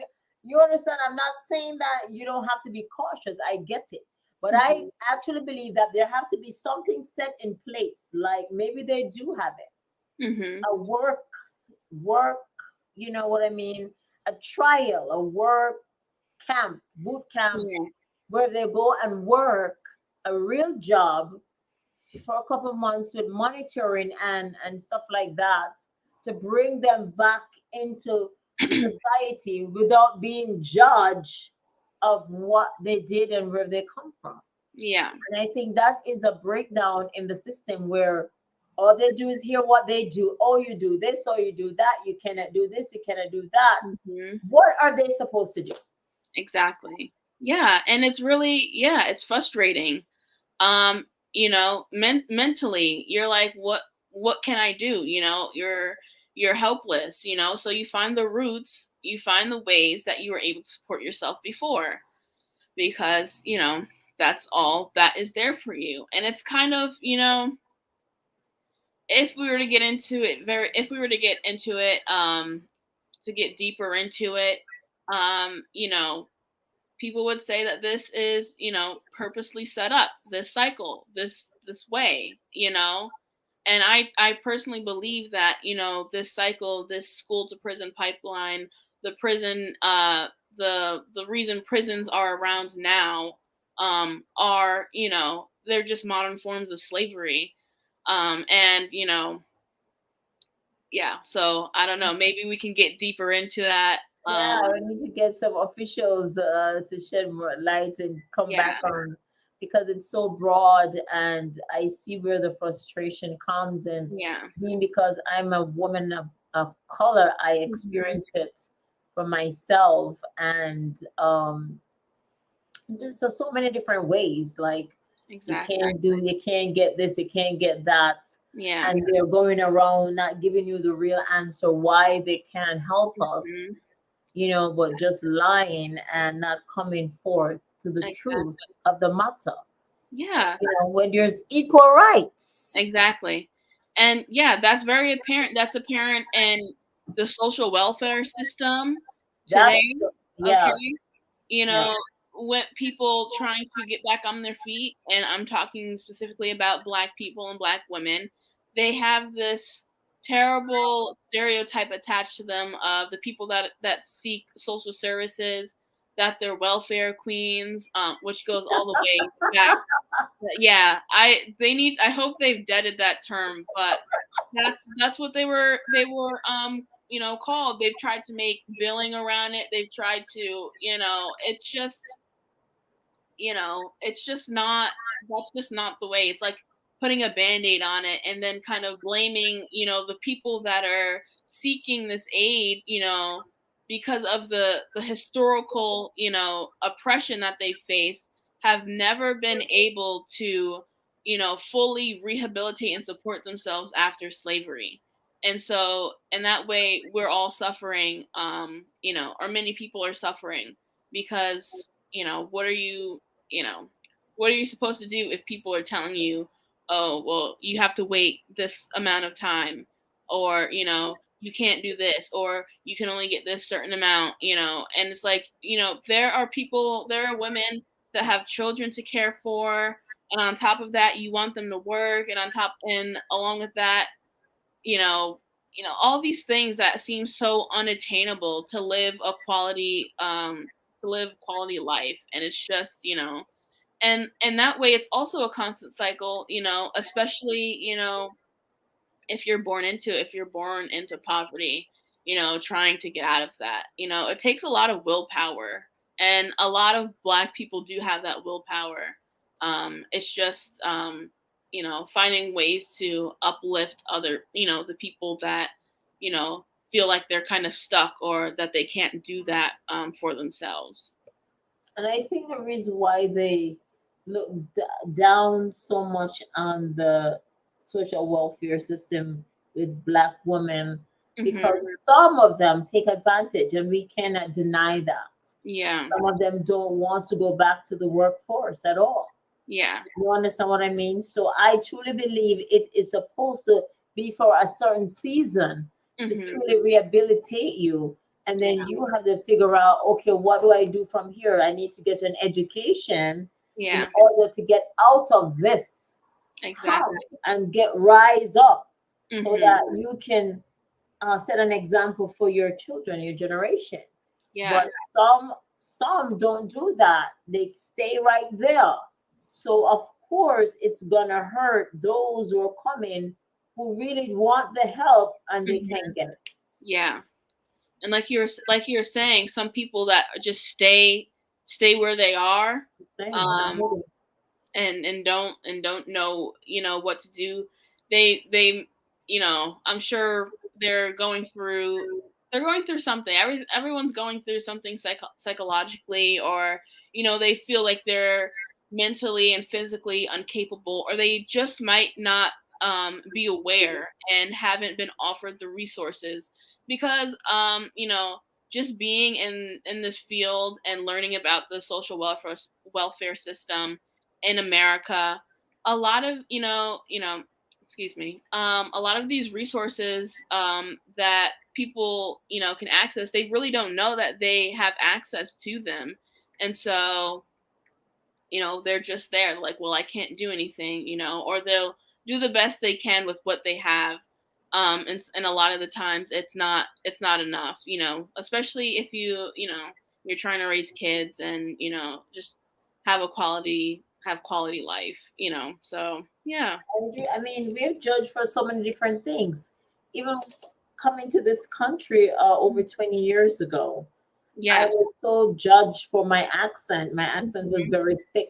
You understand? I'm not saying that you don't have to be cautious, I get it. But I Hmm. actually believe that there have to be something set in place, like maybe they do have it, Hmm. a work, you know what I mean, a trial, a work camp, boot camp, Yeah. where they go and work a real job for a couple of months with monitoring and stuff like that to bring them back into the society without being judged of what they did and where they come from. Yeah. And I think that is a breakdown in the system where all they do is hear what they do. Oh, you do this, oh, you do that. You cannot do this, you cannot do that. Hmm. What are they supposed to do? Exactly. Yeah, and it's really, yeah, it's frustrating. You know, mentally, you're like, what can I do? You know, you're helpless. You know, so you find the roots, you find the ways that you were able to support yourself before, because you know that's all that is there for you, and it's kind of, you know, if we were to get into it if we were to get into it, to get deeper into it, you know, people would say that this is, you know, purposely set up, this cycle, this way, you know. And I personally believe that, you know, this cycle, this school to prison pipeline, the prison, the reason prisons are around now, are, you know, they're just modern forms of slavery. And you know, yeah, so I don't know, maybe we can get deeper into that. Yeah, we need to get some officials to shed more light and come back Yeah. on because it's so broad, and I see where the frustration comes. And Yeah. being because I'm a woman of color, I experience it for myself, and there's so many different ways. Like Exactly. you can't get this, you can't get that, Yeah. and they're going around not giving you the real answer why they can't help us, Mhm. but just lying and not coming forth to the truth Exactly. of the matter. Yeah. When there's equal rights. Exactly. And yeah, that's very apparent. That's apparent in the social welfare system That, today. yes, Okay. You yeah. know, when people trying to get back on their feet, and I'm talking specifically about Black people and Black women, they have this terrible stereotype attached to them of the people that seek social services, that they're welfare queens, which goes all the way back. Yeah, I hope they've deaded that term, but that's what they were you know, called. They've tried to make billing around it. They've tried to, you know, it's just, you know, it's just not, that's just not the way. It's like putting a band-aid on it and then kind of blaming, you know, the people that are seeking this aid, you know, because of the historical, you know, oppression that they face, have never been able to, you know, fully rehabilitate and support themselves after slavery. And so in that way we're all suffering, you know, or many people are suffering because, you know, what are you, you know, what are you supposed to do if people are telling you, oh, well, you have to wait this amount of time, or, you know, you can't do this, or you can only get this certain amount, you know. And it's like, you know, there are people, there are women that have children to care for, and on top of that you want them to work, and on top, and along with that, you know, all these things that seem so unattainable to live a quality, to live quality life. And it's just, you know, and that way it's also a constant cycle, you know, especially, you know, if you're born into poverty, you know, trying to get out of that, you know, it takes a lot of willpower, and a lot of Black people do have that willpower. It's just, you know, finding ways to uplift other, you know, the people that, you know, feel like they're kind of stuck, or that they can't do that, for themselves. And I think the reason why they look down so much on the social welfare system with Black women, Hmm. because some of them take advantage, and we cannot deny that. Yeah. Some of them don't want to go back to the workforce at all. Yeah. You understand what I mean? So I truly believe it is supposed to be for a certain season to Hmm. truly rehabilitate you. And then Yeah. you have to figure out, okay, what do I do from here? I need to get an education in Yeah. order to get out of this Exactly. hump and get rise up so Hmm. that you can set an example for your children, your generation. Yeah. But some don't do that. They stay right there. So of course it's gonna hurt those who are coming who really want the help and they can't get it. Yeah. And like you're saying, some people that just stay where they are, and don't know, what to do. They I'm sure they're going through something. Everyone's going through something psychologically, or they feel like they're mentally and physically incapable, or they just might not be aware and haven't been offered the resources, because just being in this field and learning about the social welfare system in America, a lot of excuse me, a lot of these resources that people can access, they really don't know that they have access to them, and so they're just there like, well, I can't do anything, or they'll do the best they can with what they have. And a lot of the times it's not enough, especially if you're trying to raise kids and, just have quality life, so yeah. I mean, we're judged for so many different things. Even coming to this country over 20 years ago, I was so judged for my accent. My accent was very thick.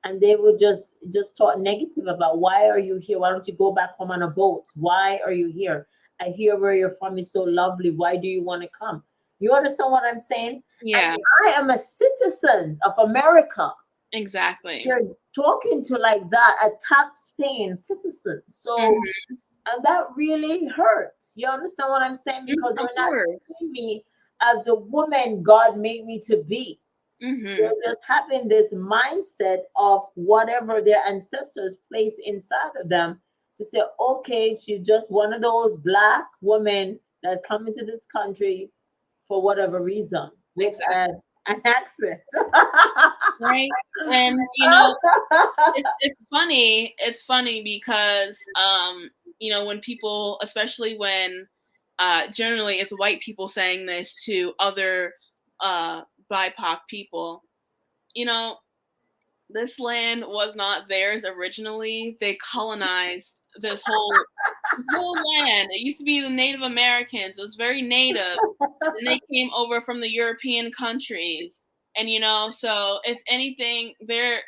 And they would just talk negative about, why are you here? Why don't you go back home on a boat? Why are you here? I hear where you're from is so lovely. Why do you want to come? You understand what I'm saying? Yeah. I am a citizen of America. Exactly. You're talking to like that, a tax-paying citizen. So, and that really hurts. You understand what I'm saying? Because they're not seeing me as the woman God made me to be. They're just having this mindset of whatever their ancestors placed inside of them, to say, okay, she's just one of those Black women that come into this country for whatever reason with an accent. Right. And it's funny. It's funny because when people, especially when generally it's white people saying this to other BIPOC people, this land was not theirs originally. They colonized this whole land. It used to be the Native Americans. It was very native. And they came over from the European countries. And, so if anything, they're,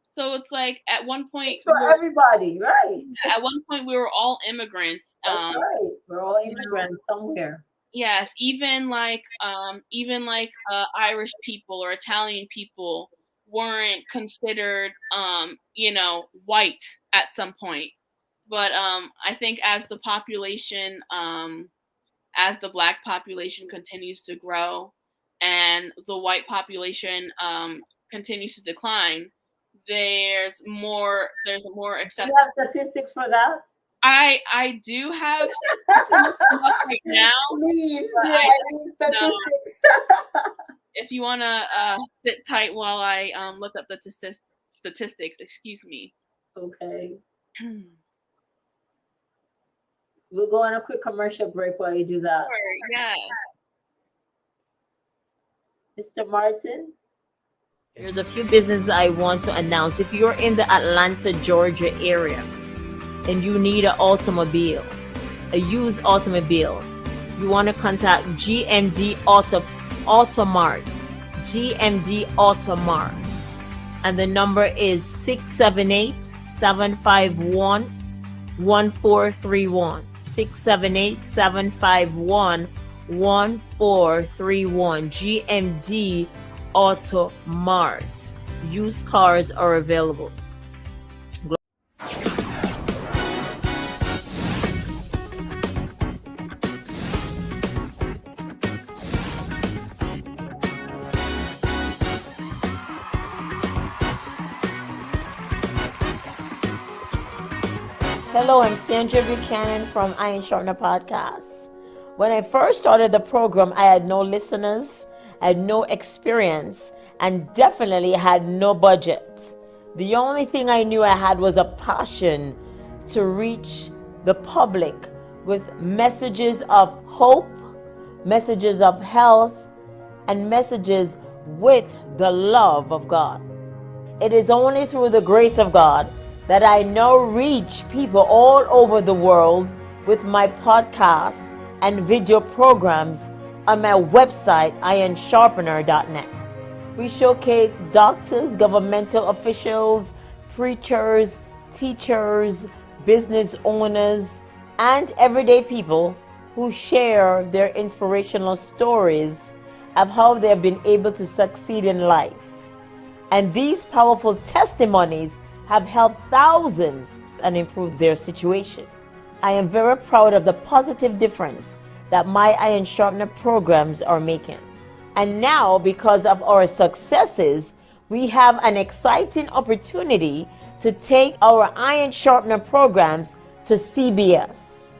so it's like at one point. It's for everybody, right? At one point, we were all immigrants. That's right. We're all immigrants somewhere. Yes, even like Irish people or Italian people weren't considered white at some point. But I think as the population as the Black population continues to grow and the white population continues to decline, there's more acceptance. Do you have statistics for that? I do have right now. Please, statistics. If you want to sit tight while I look up the statistics, excuse me. Okay. We'll go on a quick commercial break while you do that. Sure, yeah. Mr. Martin? There's a few businesses I want to announce. If you're in the Atlanta, Georgia area, and you need an automobile, a used automobile, you want to contact GMD Automarts, GMD Automarts, and the number is 678-751-1431, 678-751-1431, GMD Automarts. Used cars are available. Hello, I'm Sandra Buchanan from Iron Sharpener Podcast. When I first started the program, I had no listeners, I had no experience, and definitely had no budget. The only thing I knew I had was a passion to reach the public with messages of hope, messages of health, and messages with the love of God. It is only through the grace of God that I now reach people all over the world with my podcasts and video programs on my website, ironsharpener.net. We showcase doctors, governmental officials, preachers, teachers, business owners, and everyday people who share their inspirational stories of how they have been able to succeed in life. And these powerful testimonies have helped thousands and improved their situation. I am very proud of the positive difference that my Iron Sharpener programs are making. And now, because of our successes, we have an exciting opportunity to take our Iron Sharpener programs to CBS.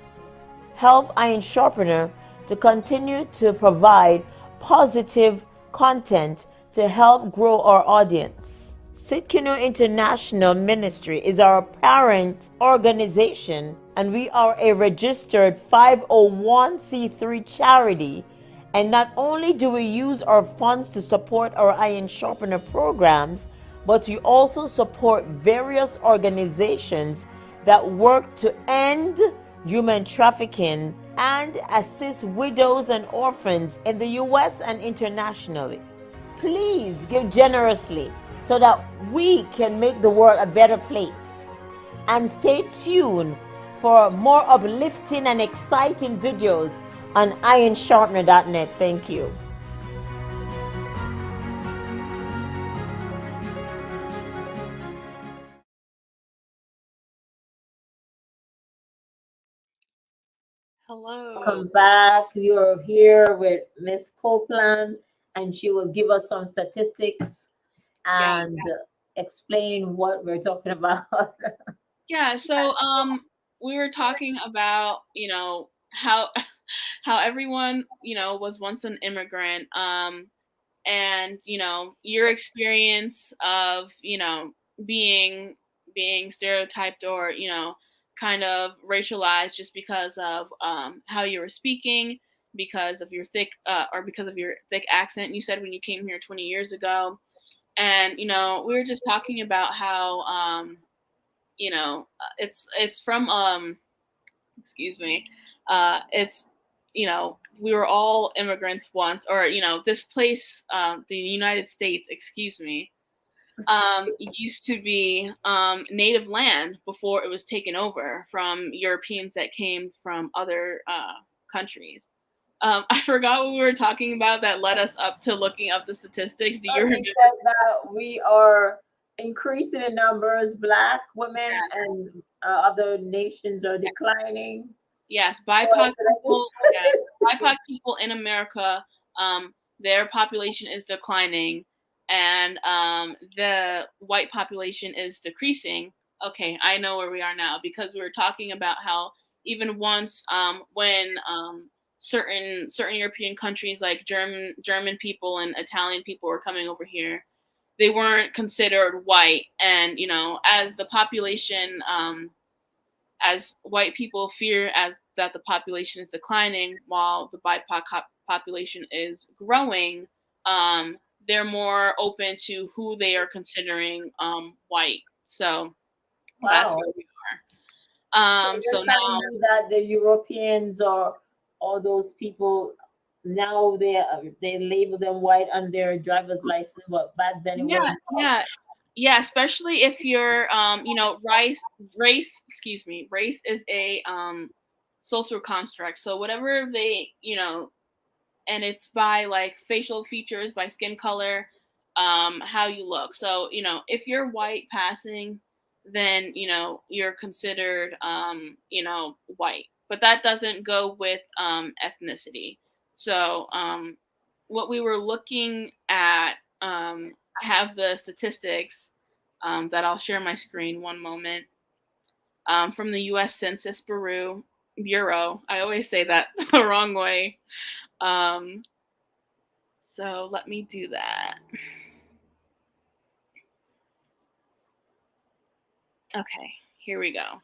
Help Iron Sharpener to continue to provide positive content to help grow our audience. Sitkinu International Ministry is our parent organization, and we are a registered 501c3 charity. And not only do we use our funds to support our Iron Sharpener programs, but we also support various organizations that work to end human trafficking and assist widows and orphans in the U.S. and internationally. Please give generously so that we can make the world a better place. And stay tuned for more uplifting and exciting videos on ironsharpener.net. Thank you. Hello. Welcome back. You're here with Miss Copeland, and she will give us some statistics and explain what we're talking about. Yeah, so we were talking about, how how everyone, was once an immigrant, and your experience of, being being stereotyped or, kind of racialized just because of how you were speaking, because of your thick or because of your thick accent you said when you came here 20 years ago. And we were just talking about how it's from excuse me, it's we were all immigrants once, or this place, the United States, excuse me, used to be native land before it was taken over from Europeans that came from other countries. I forgot what we were talking about that led us up to looking up the statistics. Do you remember? Said that we are increasing in numbers. Black women and other nations are declining. Yes, BIPOC people. Yes, BIPOC people in America, their population is declining, and the white population is decreasing. Okay, I know where we are now, because we were talking about how even once, when certain European countries like German people and Italian people were coming over here, they weren't considered white, and as the population, as white people fear as that the population is declining while the BIPOC population is growing, they're more open to who they are considering white. So that's where we are. So So now that the Europeans or all those people now they label them white on their driver's license, but back then it wasn't. Yeah, especially if you're race is a social construct. So whatever they, and it's by like facial features, by skin color, how you look. So if you're white passing, then you're considered white, but that doesn't go with ethnicity. So what we were looking at, I have the statistics that I'll share my screen one moment, from the U.S. Census Bureau. I always say that the wrong way. So let me do that. Okay, here we go.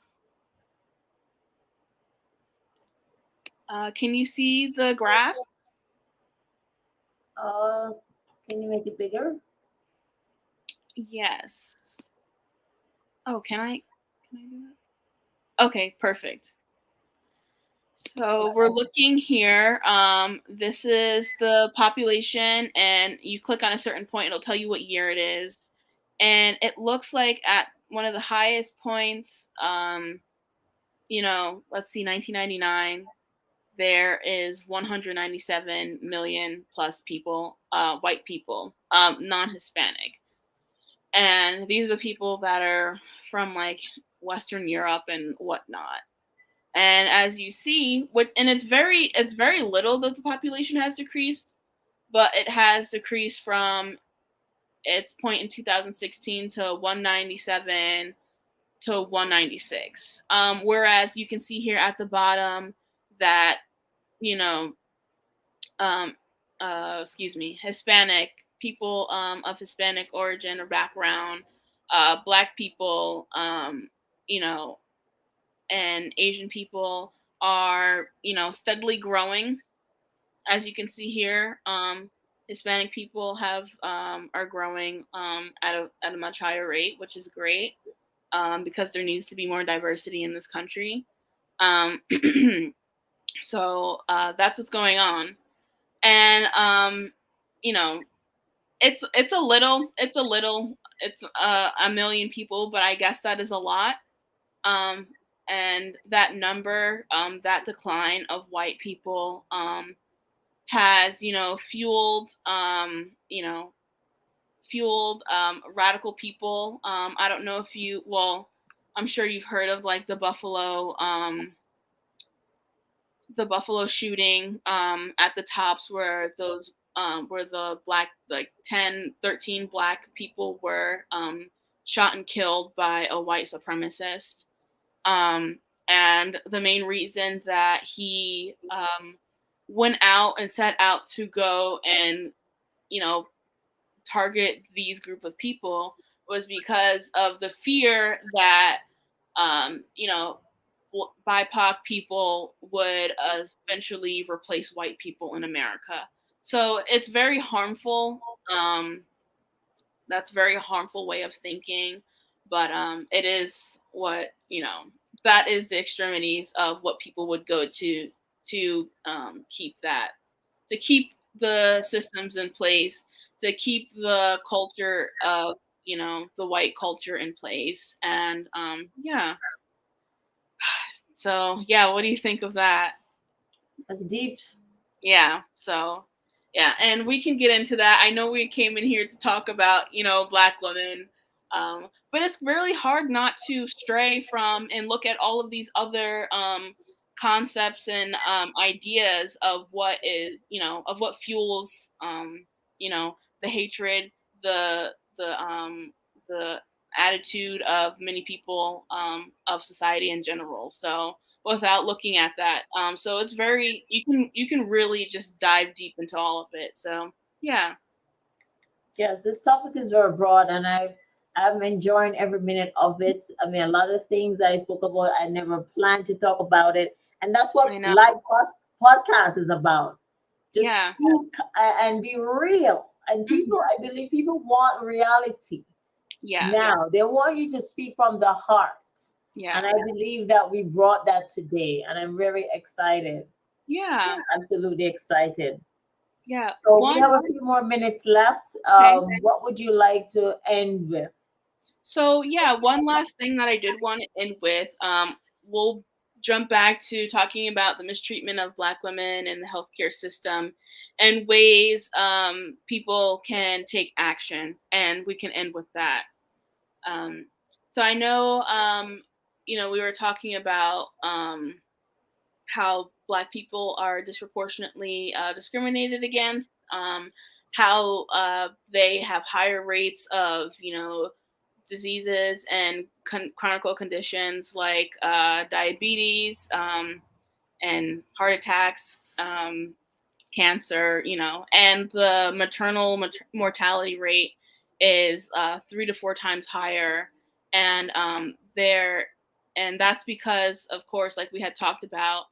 Can you see the graphs? Can you make it bigger? Yes. Oh, can I do that? Okay, perfect. So we're looking here. This is the population, and you click on a certain point, it'll tell you what year it is. And it looks like at one of the highest points, let's see, 1999, there is 197 million plus people, white people, non-Hispanic. And these are the people that are from like Western Europe and whatnot. And as you see, it's very little that the population has decreased, but it has decreased from its point in 2016 to 197 to 196. Whereas you can see here at the bottom that, Hispanic people of Hispanic origin or background, Black people, and Asian people are, steadily growing. As you can see here, Hispanic people are growing at a much higher rate, which is great, because there needs to be more diversity in this country. So that's what's going on, and it's a million people, but I guess that is a lot. And that number, that decline of white people, has fueled radical people. I don't know if I'm sure you've heard of like the Buffalo shooting at the Tops, where the black, like 13 Black people were shot and killed by a white supremacist. And the main reason that he went out and set out to go and, target these group of people was because of the fear that, BIPOC people would eventually replace white people in America. So it's very harmful. That's a very harmful way of thinking, but it is what, that is the extremities of what people would go to keep that, to keep the systems in place, to keep the culture of, the white culture in place. And yeah. So yeah, what do you think of that? That's deep. Yeah. So yeah, and we can get into that. I know we came in here to talk about, Black women, but it's really hard not to stray from and look at all of these other concepts and ideas of what is, of what fuels, the hatred, the attitude of many people, of society in general. So without looking at that, so it's very, you can really just dive deep into all of it. So yeah. Yes, this topic is very broad, and I'm enjoying every minute of it. I mean, a lot of things I spoke about, I never planned to talk about it, and that's what I know. podcast is about. Just Yeah. speak and be real. And people, I believe, people want reality. Yeah. Now they want you to speak from the heart, Yeah. and I believe that we brought that today, and I'm very excited. Yeah. Absolutely excited. Yeah. So we have a few more minutes left. Okay. What would you like to end with? So yeah, one last thing that I did want to end with, we'll jump back to talking about the mistreatment of Black women in the healthcare system and ways people can take action, and we can end with that. So I know, we were talking about how Black people are disproportionately discriminated against, how they have higher rates of, diseases and chronic conditions like diabetes, and heart attacks, cancer, and the maternal mortality rate is 3 to 4 times higher. And and that's because, of course, like we had talked about,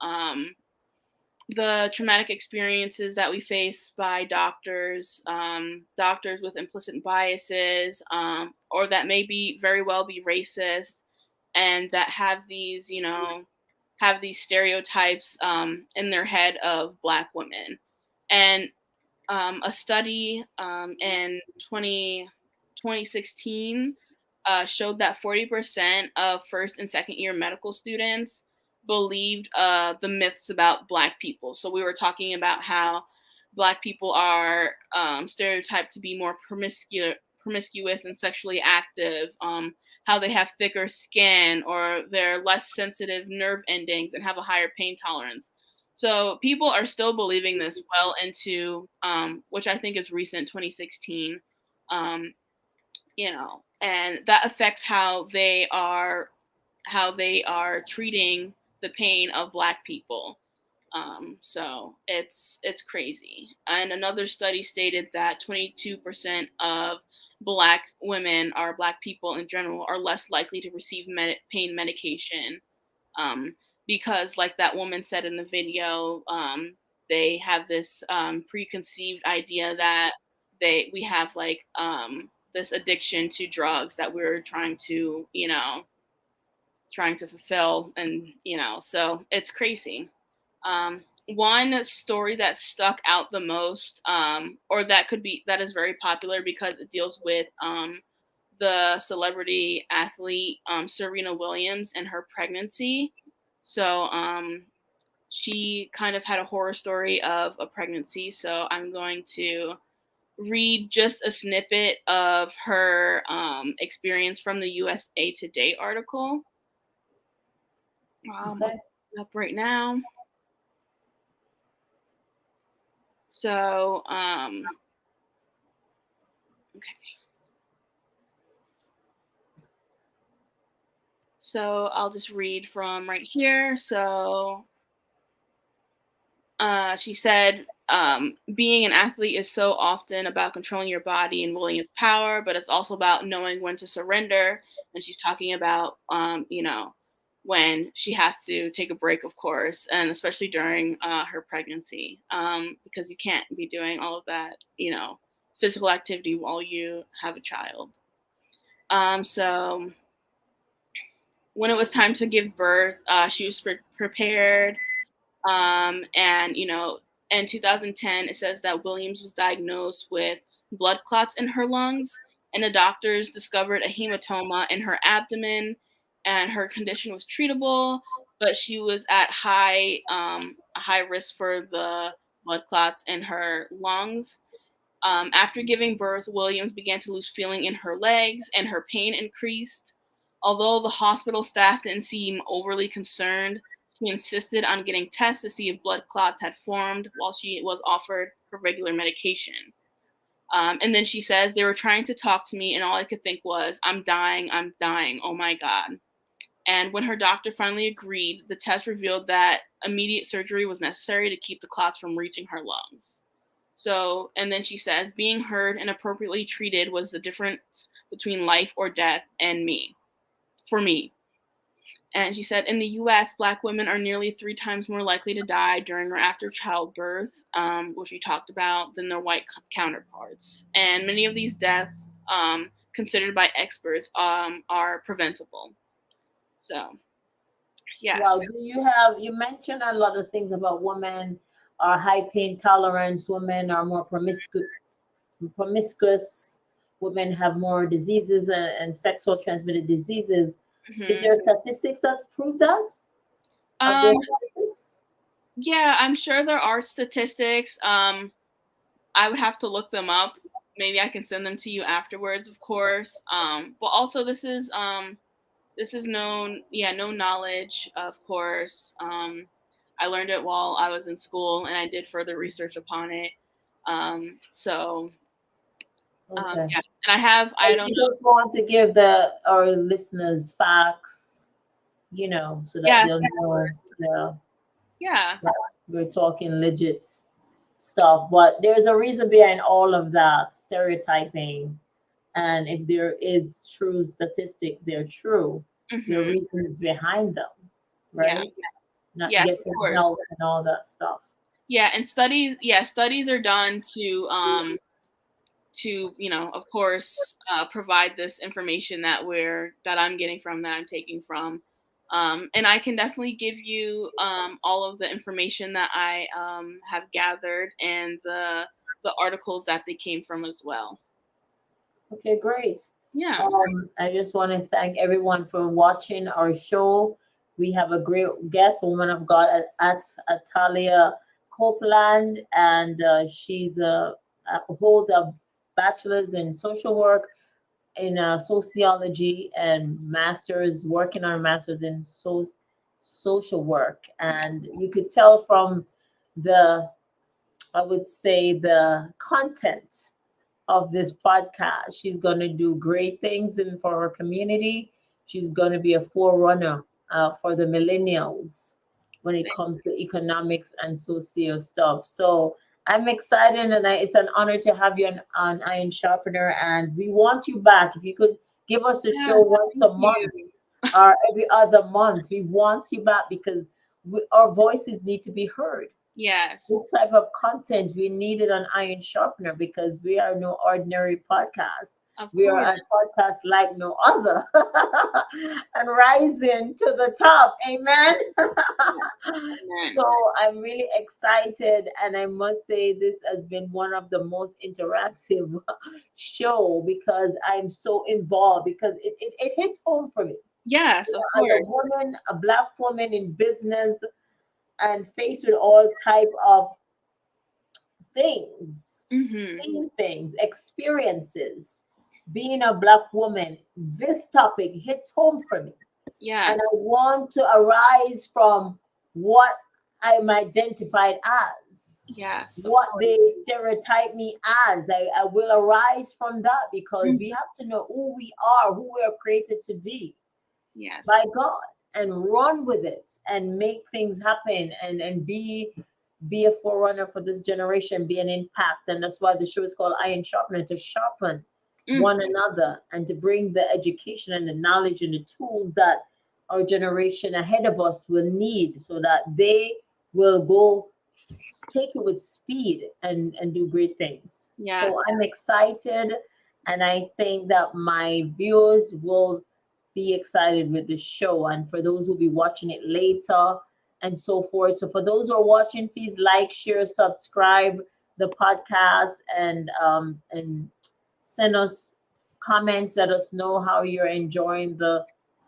the traumatic experiences that we face by doctors, doctors with implicit biases, or that may be very well be racist, and that have these, have these stereotypes in their head of Black women. And a study in 2016 showed that 40% of first and second year medical students believed the myths about Black people. So we were talking about how Black people are stereotyped to be more promiscuous and sexually active, how they have thicker skin or they're less sensitive nerve endings and have a higher pain tolerance. So people are still believing this well into, which I think is recent, 2016, and that affects how they are treating the pain of Black people. So it's crazy. And another study stated that 22% of Black women or Black people in general are less likely to receive pain medication, because, like that woman said in the video, they have this preconceived idea that we have like this addiction to drugs that we're trying to fulfill, and so it's crazy. One story that stuck out the most, or that is very popular because it deals with the celebrity athlete Serena Williams and her pregnancy. So she kind of had a horror story of a pregnancy. So I'm going to read just a snippet of her experience from the USA Today article. Okay. Up right now. So, okay. So I'll just read from right here. So she said, being an athlete is so often about controlling your body and wielding its power, but it's also about knowing when to surrender. And she's talking about, when she has to take a break, of course, and especially during her pregnancy, because you can't be doing all of that, physical activity while you have a child. So when it was time to give birth, she was prepared. And, in 2010, it says that Williams was diagnosed with blood clots in her lungs, and the doctors discovered a hematoma in her abdomen, and her condition was treatable, but she was at a high risk for the blood clots in her lungs. After giving birth, Williams began to lose feeling in her legs, and her pain increased. Although the hospital staff didn't seem overly concerned, she insisted on getting tests to see if blood clots had formed while she was offered her regular medication. And then she says, they were trying to talk to me, and all I could think was, I'm dying, oh my God. And when her doctor finally agreed, the test revealed that immediate surgery was necessary to keep the clots from reaching her lungs. So, and then she says, being heard and appropriately treated was the difference between life or death for me. And she said, in the U.S., Black women are nearly 3 times more likely to die during or after childbirth, which we talked about, than their white counterparts. And many of these deaths, considered by experts, are preventable. So, yeah. Well, you mentioned a lot of things about women are high pain tolerance, women are more promiscuous, women have more diseases and sexual transmitted diseases. Mm-hmm. Is there statistics that prove that? Yeah, I'm sure there are statistics. I would have to look them up. Maybe I can send them to you afterwards, of course. But also this is known knowledge, of course. I learned it while I was in school, and I did further research upon it. Okay. Yeah. And I don't just want to give our listeners facts, so that they'll know. Yeah. We're talking legit stuff, but there's a reason behind all of that stereotyping. And if there is true statistics, they're true. Mm-hmm. There are reasons behind them, right? Yeah. Not getting help and all that stuff. Yeah, and studies are done to of course, provide this information that I'm getting from, that I'm taking from. And I can definitely give you all of the information that I have gathered, and the articles that they came from as well. Okay, great. Yeah. I just want to thank everyone for watching our show. We have a great guest, a woman of God at Atalya Copeland, and she's holds a bachelor's in social work, in sociology, and master's, working on a master's in social work. And you could tell from the, I would say, the content of this podcast. She's going to do great things for her community. She's going to be a forerunner for the millennials when it comes to economics and socio stuff. So I'm excited, and it's an honor to have you on Iron Sharpener. And we want you back. If you could give us a show once a month or every other month, we want you back because our voices need to be heard. Yes. This type of content we needed on Iron Sharpener, because we are no ordinary podcast. We are a podcast like no other and rising to the top. Amen. So I'm really excited, and I must say this has been one of the most interactive show, because I'm so involved, because it hits home for me. Yes, of As course. a woman, a Black woman in business, and faced with all type of things, seeing things, experiences, being a Black woman, this topic hits home for me. Yes. And I want to arise from what I'm identified as. Yes. What they stereotype me as. I will arise from that, because we have to know who we are, who we are created to be. Yes. By God, and run with it and make things happen, and be a forerunner for this generation, be an impact. And that's why the show is called Iron Sharpener, to sharpen one another, and to bring the education and the knowledge and the tools that our generation ahead of us will need, so that they will go take it with speed and do great things. Yes. So I'm excited, and I think that my viewers will be excited with the show, and for those who'll be watching it later and so forth. So for those who are watching, please like, share, subscribe the podcast, and send us comments. Let us know how you're enjoying the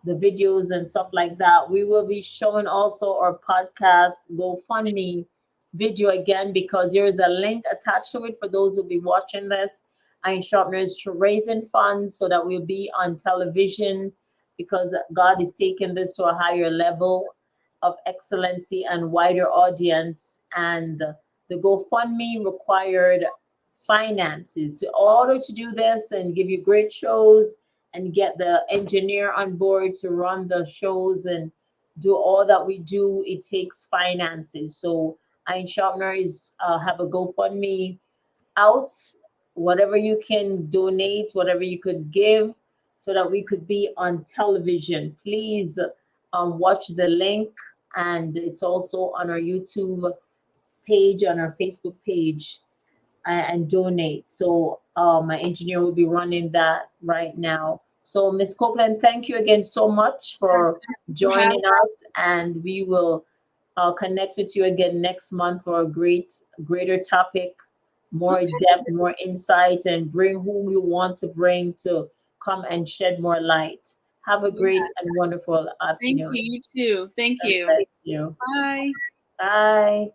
videos and stuff like that. We will be showing also our podcast GoFundMe video again, because there is a link attached to it for those who'll be watching this. Iron Sharpener is raising funds so that we'll be on television, because God is taking this to a higher level of excellency and wider audience. And the GoFundMe required finances in order to do this and give you great shows, and get the engineer on board to run the shows and do all that we do. It takes finances. So Iron Sharpener is have a GoFundMe out. Whatever you can donate, whatever you could give, so that we could be on television. Please watch the link, and it's also on our YouTube page, on our Facebook page, and donate. So my engineer will be running that right now. So Ms. Copeland, thank you again so much for joining us, and we will connect with you again next month for a greater topic, more depth, more insight, and bring who you want to bring to come and shed more light. Have a great and wonderful afternoon. Thank you. You too. Thank you. Thank you. Bye. Bye.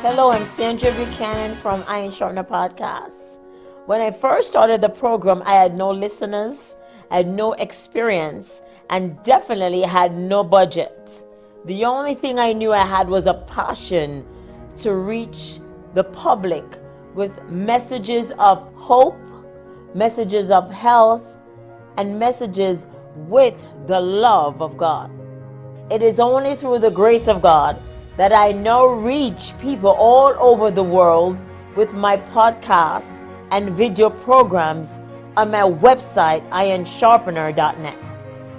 Hello, I'm Sandra Buchanan from Iron Sharpener Podcast. When I first started the program, I had no listeners, I had no experience, and definitely had no budget. The only thing I knew I had was a passion to reach the public with messages of hope, messages of health, and messages with the love of God. It is only through the grace of God that I now reach people all over the world with my podcasts and video programs on my website, ironsharpener.net.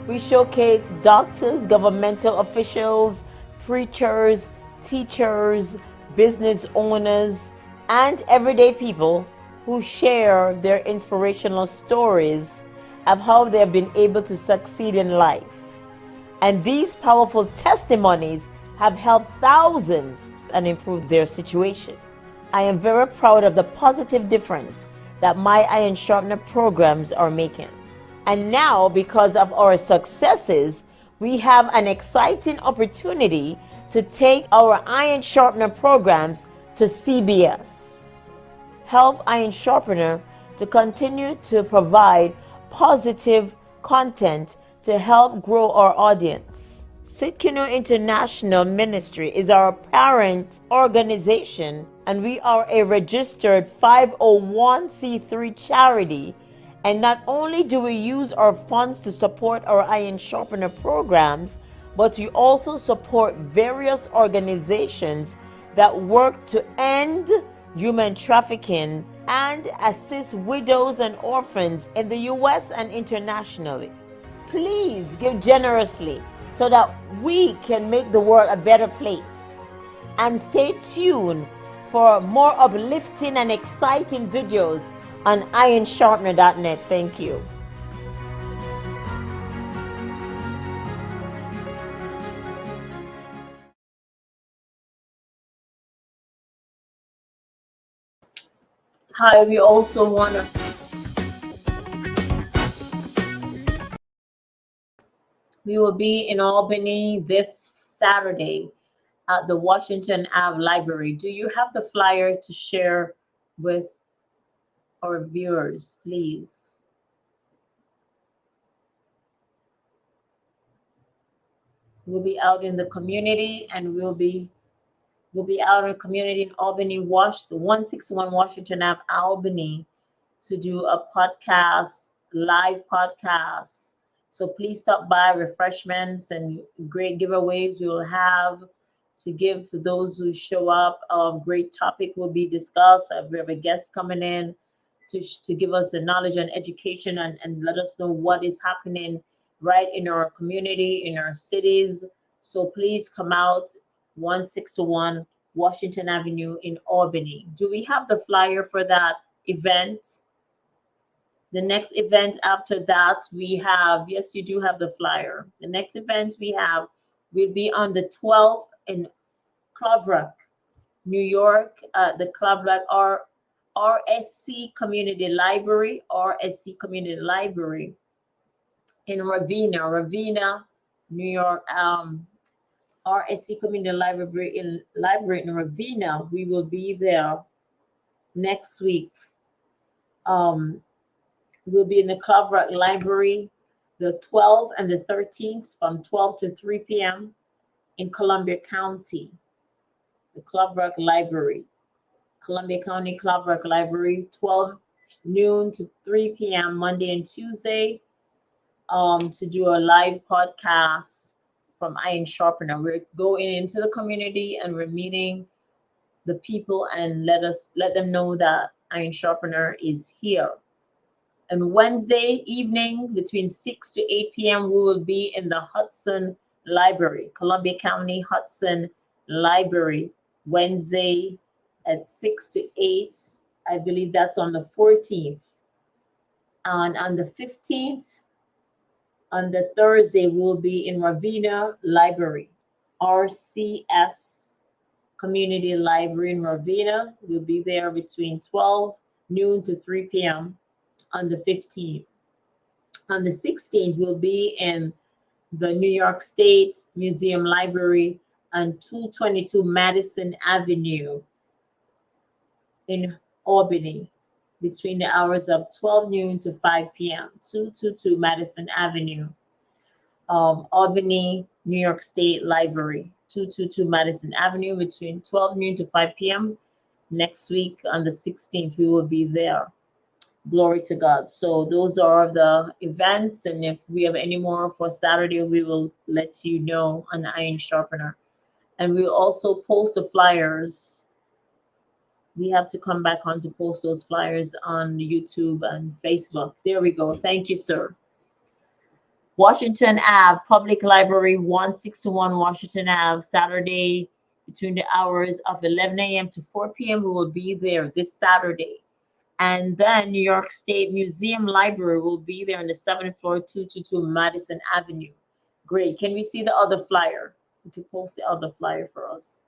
We showcase doctors, governmental officials, preachers, teachers, business owners, and everyday people who share their inspirational stories of how they have been able to succeed in life. And these powerful testimonies have helped thousands and improved their situation. I am very proud of the positive difference that my Iron Sharpener programs are making. And now, because of our successes, we have an exciting opportunity to take our Iron Sharpener programs to CBS. Help Iron Sharpener to continue to provide positive content to help grow our audience. Sitkinu International Ministry is our parent organization, and we are a registered 501c3 charity. And not only do we use our funds to support our Iron Sharpener programs, but we also support various organizations that work to end human trafficking and assist widows and orphans in the U.S. and internationally. Please give generously so that we can make the world a better place. And stay tuned for more uplifting and exciting videos on ironsharpener.net. Thank you. Hi, we also want to we will be in Albany this Saturday at the Washington Ave Library. Do you have the flyer to share with our viewers, please? We'll be out in the community, and we'll be out in the community in Albany, 161 Washington Ave, Albany, to do a podcast, live podcast. So please stop by. Refreshments and great giveaways we will have to give to those who show up. Great topic will be discussed. We have a guest coming in to give us the knowledge and education and let us know what is happening right in our community, in our cities. So please come out, 161 Washington Avenue in Albany. Do we have the flyer for that event? The next event after that we have, yes, you do have the flyer. The next event we have will be on the 12th in Cloverock, New York, the Cloverock RSC Community Library, in Ravenna, New York, RSC Community Library in Ravenna. We will be there next week. We'll be in the Cloverock Library the 12th and the 13th from 12 to 3 p.m. in Columbia County. The Cloverock Library, Columbia County Cloverock Library, 12 noon to 3 p.m. Monday and Tuesday, to do a live podcast from Iron Sharpener. We're going into the community and we're meeting the people and let them know that Iron Sharpener is here. And Wednesday evening between 6 to 8 p.m. we will be in the Hudson Library, Columbia County Hudson Library, Wednesday at 6 to 8. I believe that's on the 14th. And on the 15th, on the Thursday, we'll be in Ravenna Library, RCS Community Library in Ravenna. We'll be there between 12 noon to 3 p.m. on the 15th. On the 16th, we'll be in the New York State Museum Library on 222 Madison Avenue in Albany between the hours of 12 noon to 5 p.m. 222 Madison Avenue, Albany, New York State Library, 222 Madison Avenue between 12 noon to 5 p.m. Next week on the 16th, we will be there. Glory to God. So those are the events, and if we have any more for Saturday, we will let you know on the Iron Sharpener. And we'll also post the flyers. We have to come back on to post those flyers on YouTube and Facebook. There we go. Thank you, sir. Washington Ave, Public Library, 161 Washington Ave, Saturday between the hours of 11 a.m. to 4 p.m. We will be there this Saturday. And then New York State Museum Library will be there on the 7th floor, 222 Madison Avenue. Great. Can we see the other flyer? You can post the other flyer for us.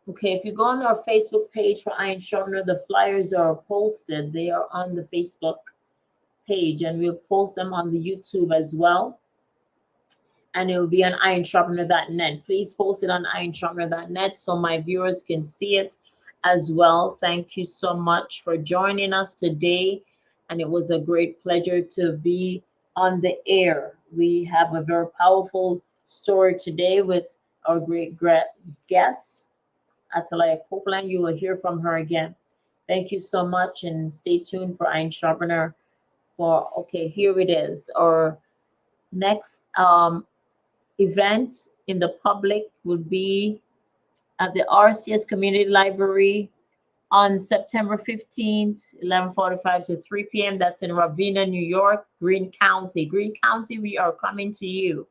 Okay, if you go on our Facebook page for Iron Sharpener, the flyers are posted. They are on the Facebook page, and we'll post them on the YouTube as well. And it will be on ironsharpener.net. Please post it on ironsharpener.net so my viewers can see it as well. Thank you so much for joining us today. And it was a great pleasure to be on the air. We have a very powerful story today with our great guest, Atalya Copeland. You will hear from her again. Thank you so much, and stay tuned for Iron Sharpener. Okay, here it is. Our next event in the public will be at the RCS Community Library on September 15th, 11:45 to 3 p.m. That's in Ravenna, New York, Greene County. Greene County, we are coming to you.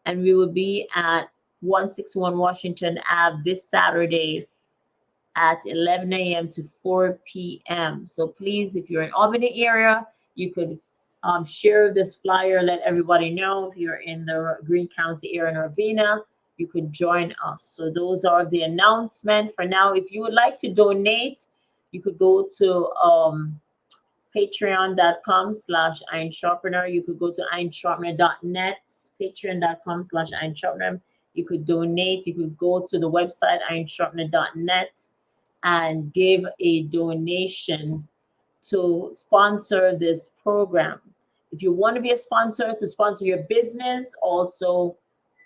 And we will be at 161 Washington Ave this Saturday at 11 a.m. to 4 p.m. So please, if you're in Albany area, you could share this flyer, let everybody know. If you're in the Greene County area in Ravenna, you could join us. So those are the announcement for now. If you would like to donate, you could go to patreon.com/ironsharpener. You could go to ironsharpener.net, patreon.com/ironsharpener. You could donate. You could go to the website ironsharpener.net and give a donation to sponsor this program. If you want to be a sponsor to sponsor your business, also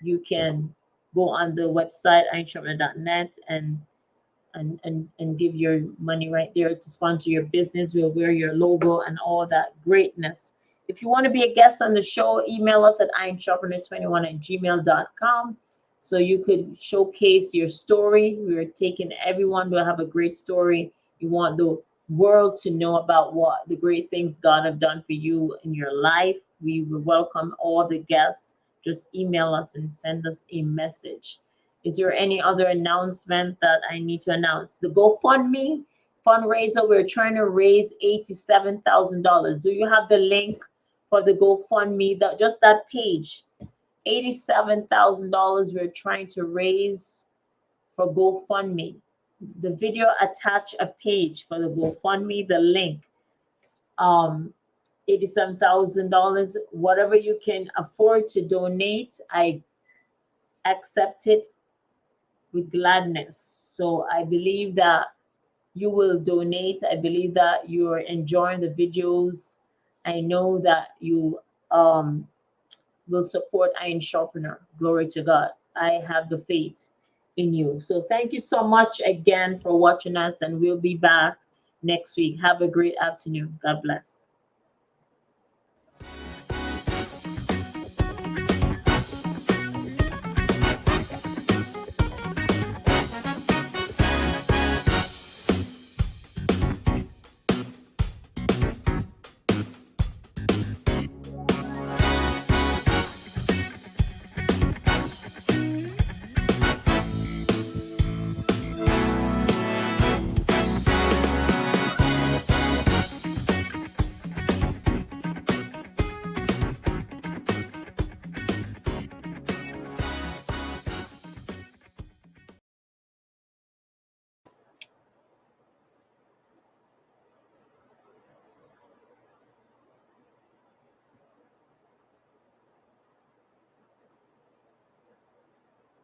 you can go on the website ironsharpener.net and give your money right there to sponsor your business. We'll wear your logo and all that greatness. If you want to be a guest on the show, email us at ironsharpener21@gmail.com so you could showcase your story. We're taking everyone to have a great story. You want the world to know about what the great things God have done for you in your life. We will welcome all the guests. Just email us and send us a message. Is there any other announcement that I need to announce? The GoFundMe fundraiser, we're trying to raise $87,000. Do you have the link for the GoFundMe? Just that page, $87,000 we're trying to raise for GoFundMe. The video attach a page for the GoFundMe, the link. $87,000, whatever you can afford to donate, I accept it with gladness. So I believe that you will donate. I believe that you're enjoying the videos. I know that you will support Iron Sharpener. Glory to God. I have the faith in you. So thank you so much again for watching us, and we'll be back next week. Have a great afternoon. God bless.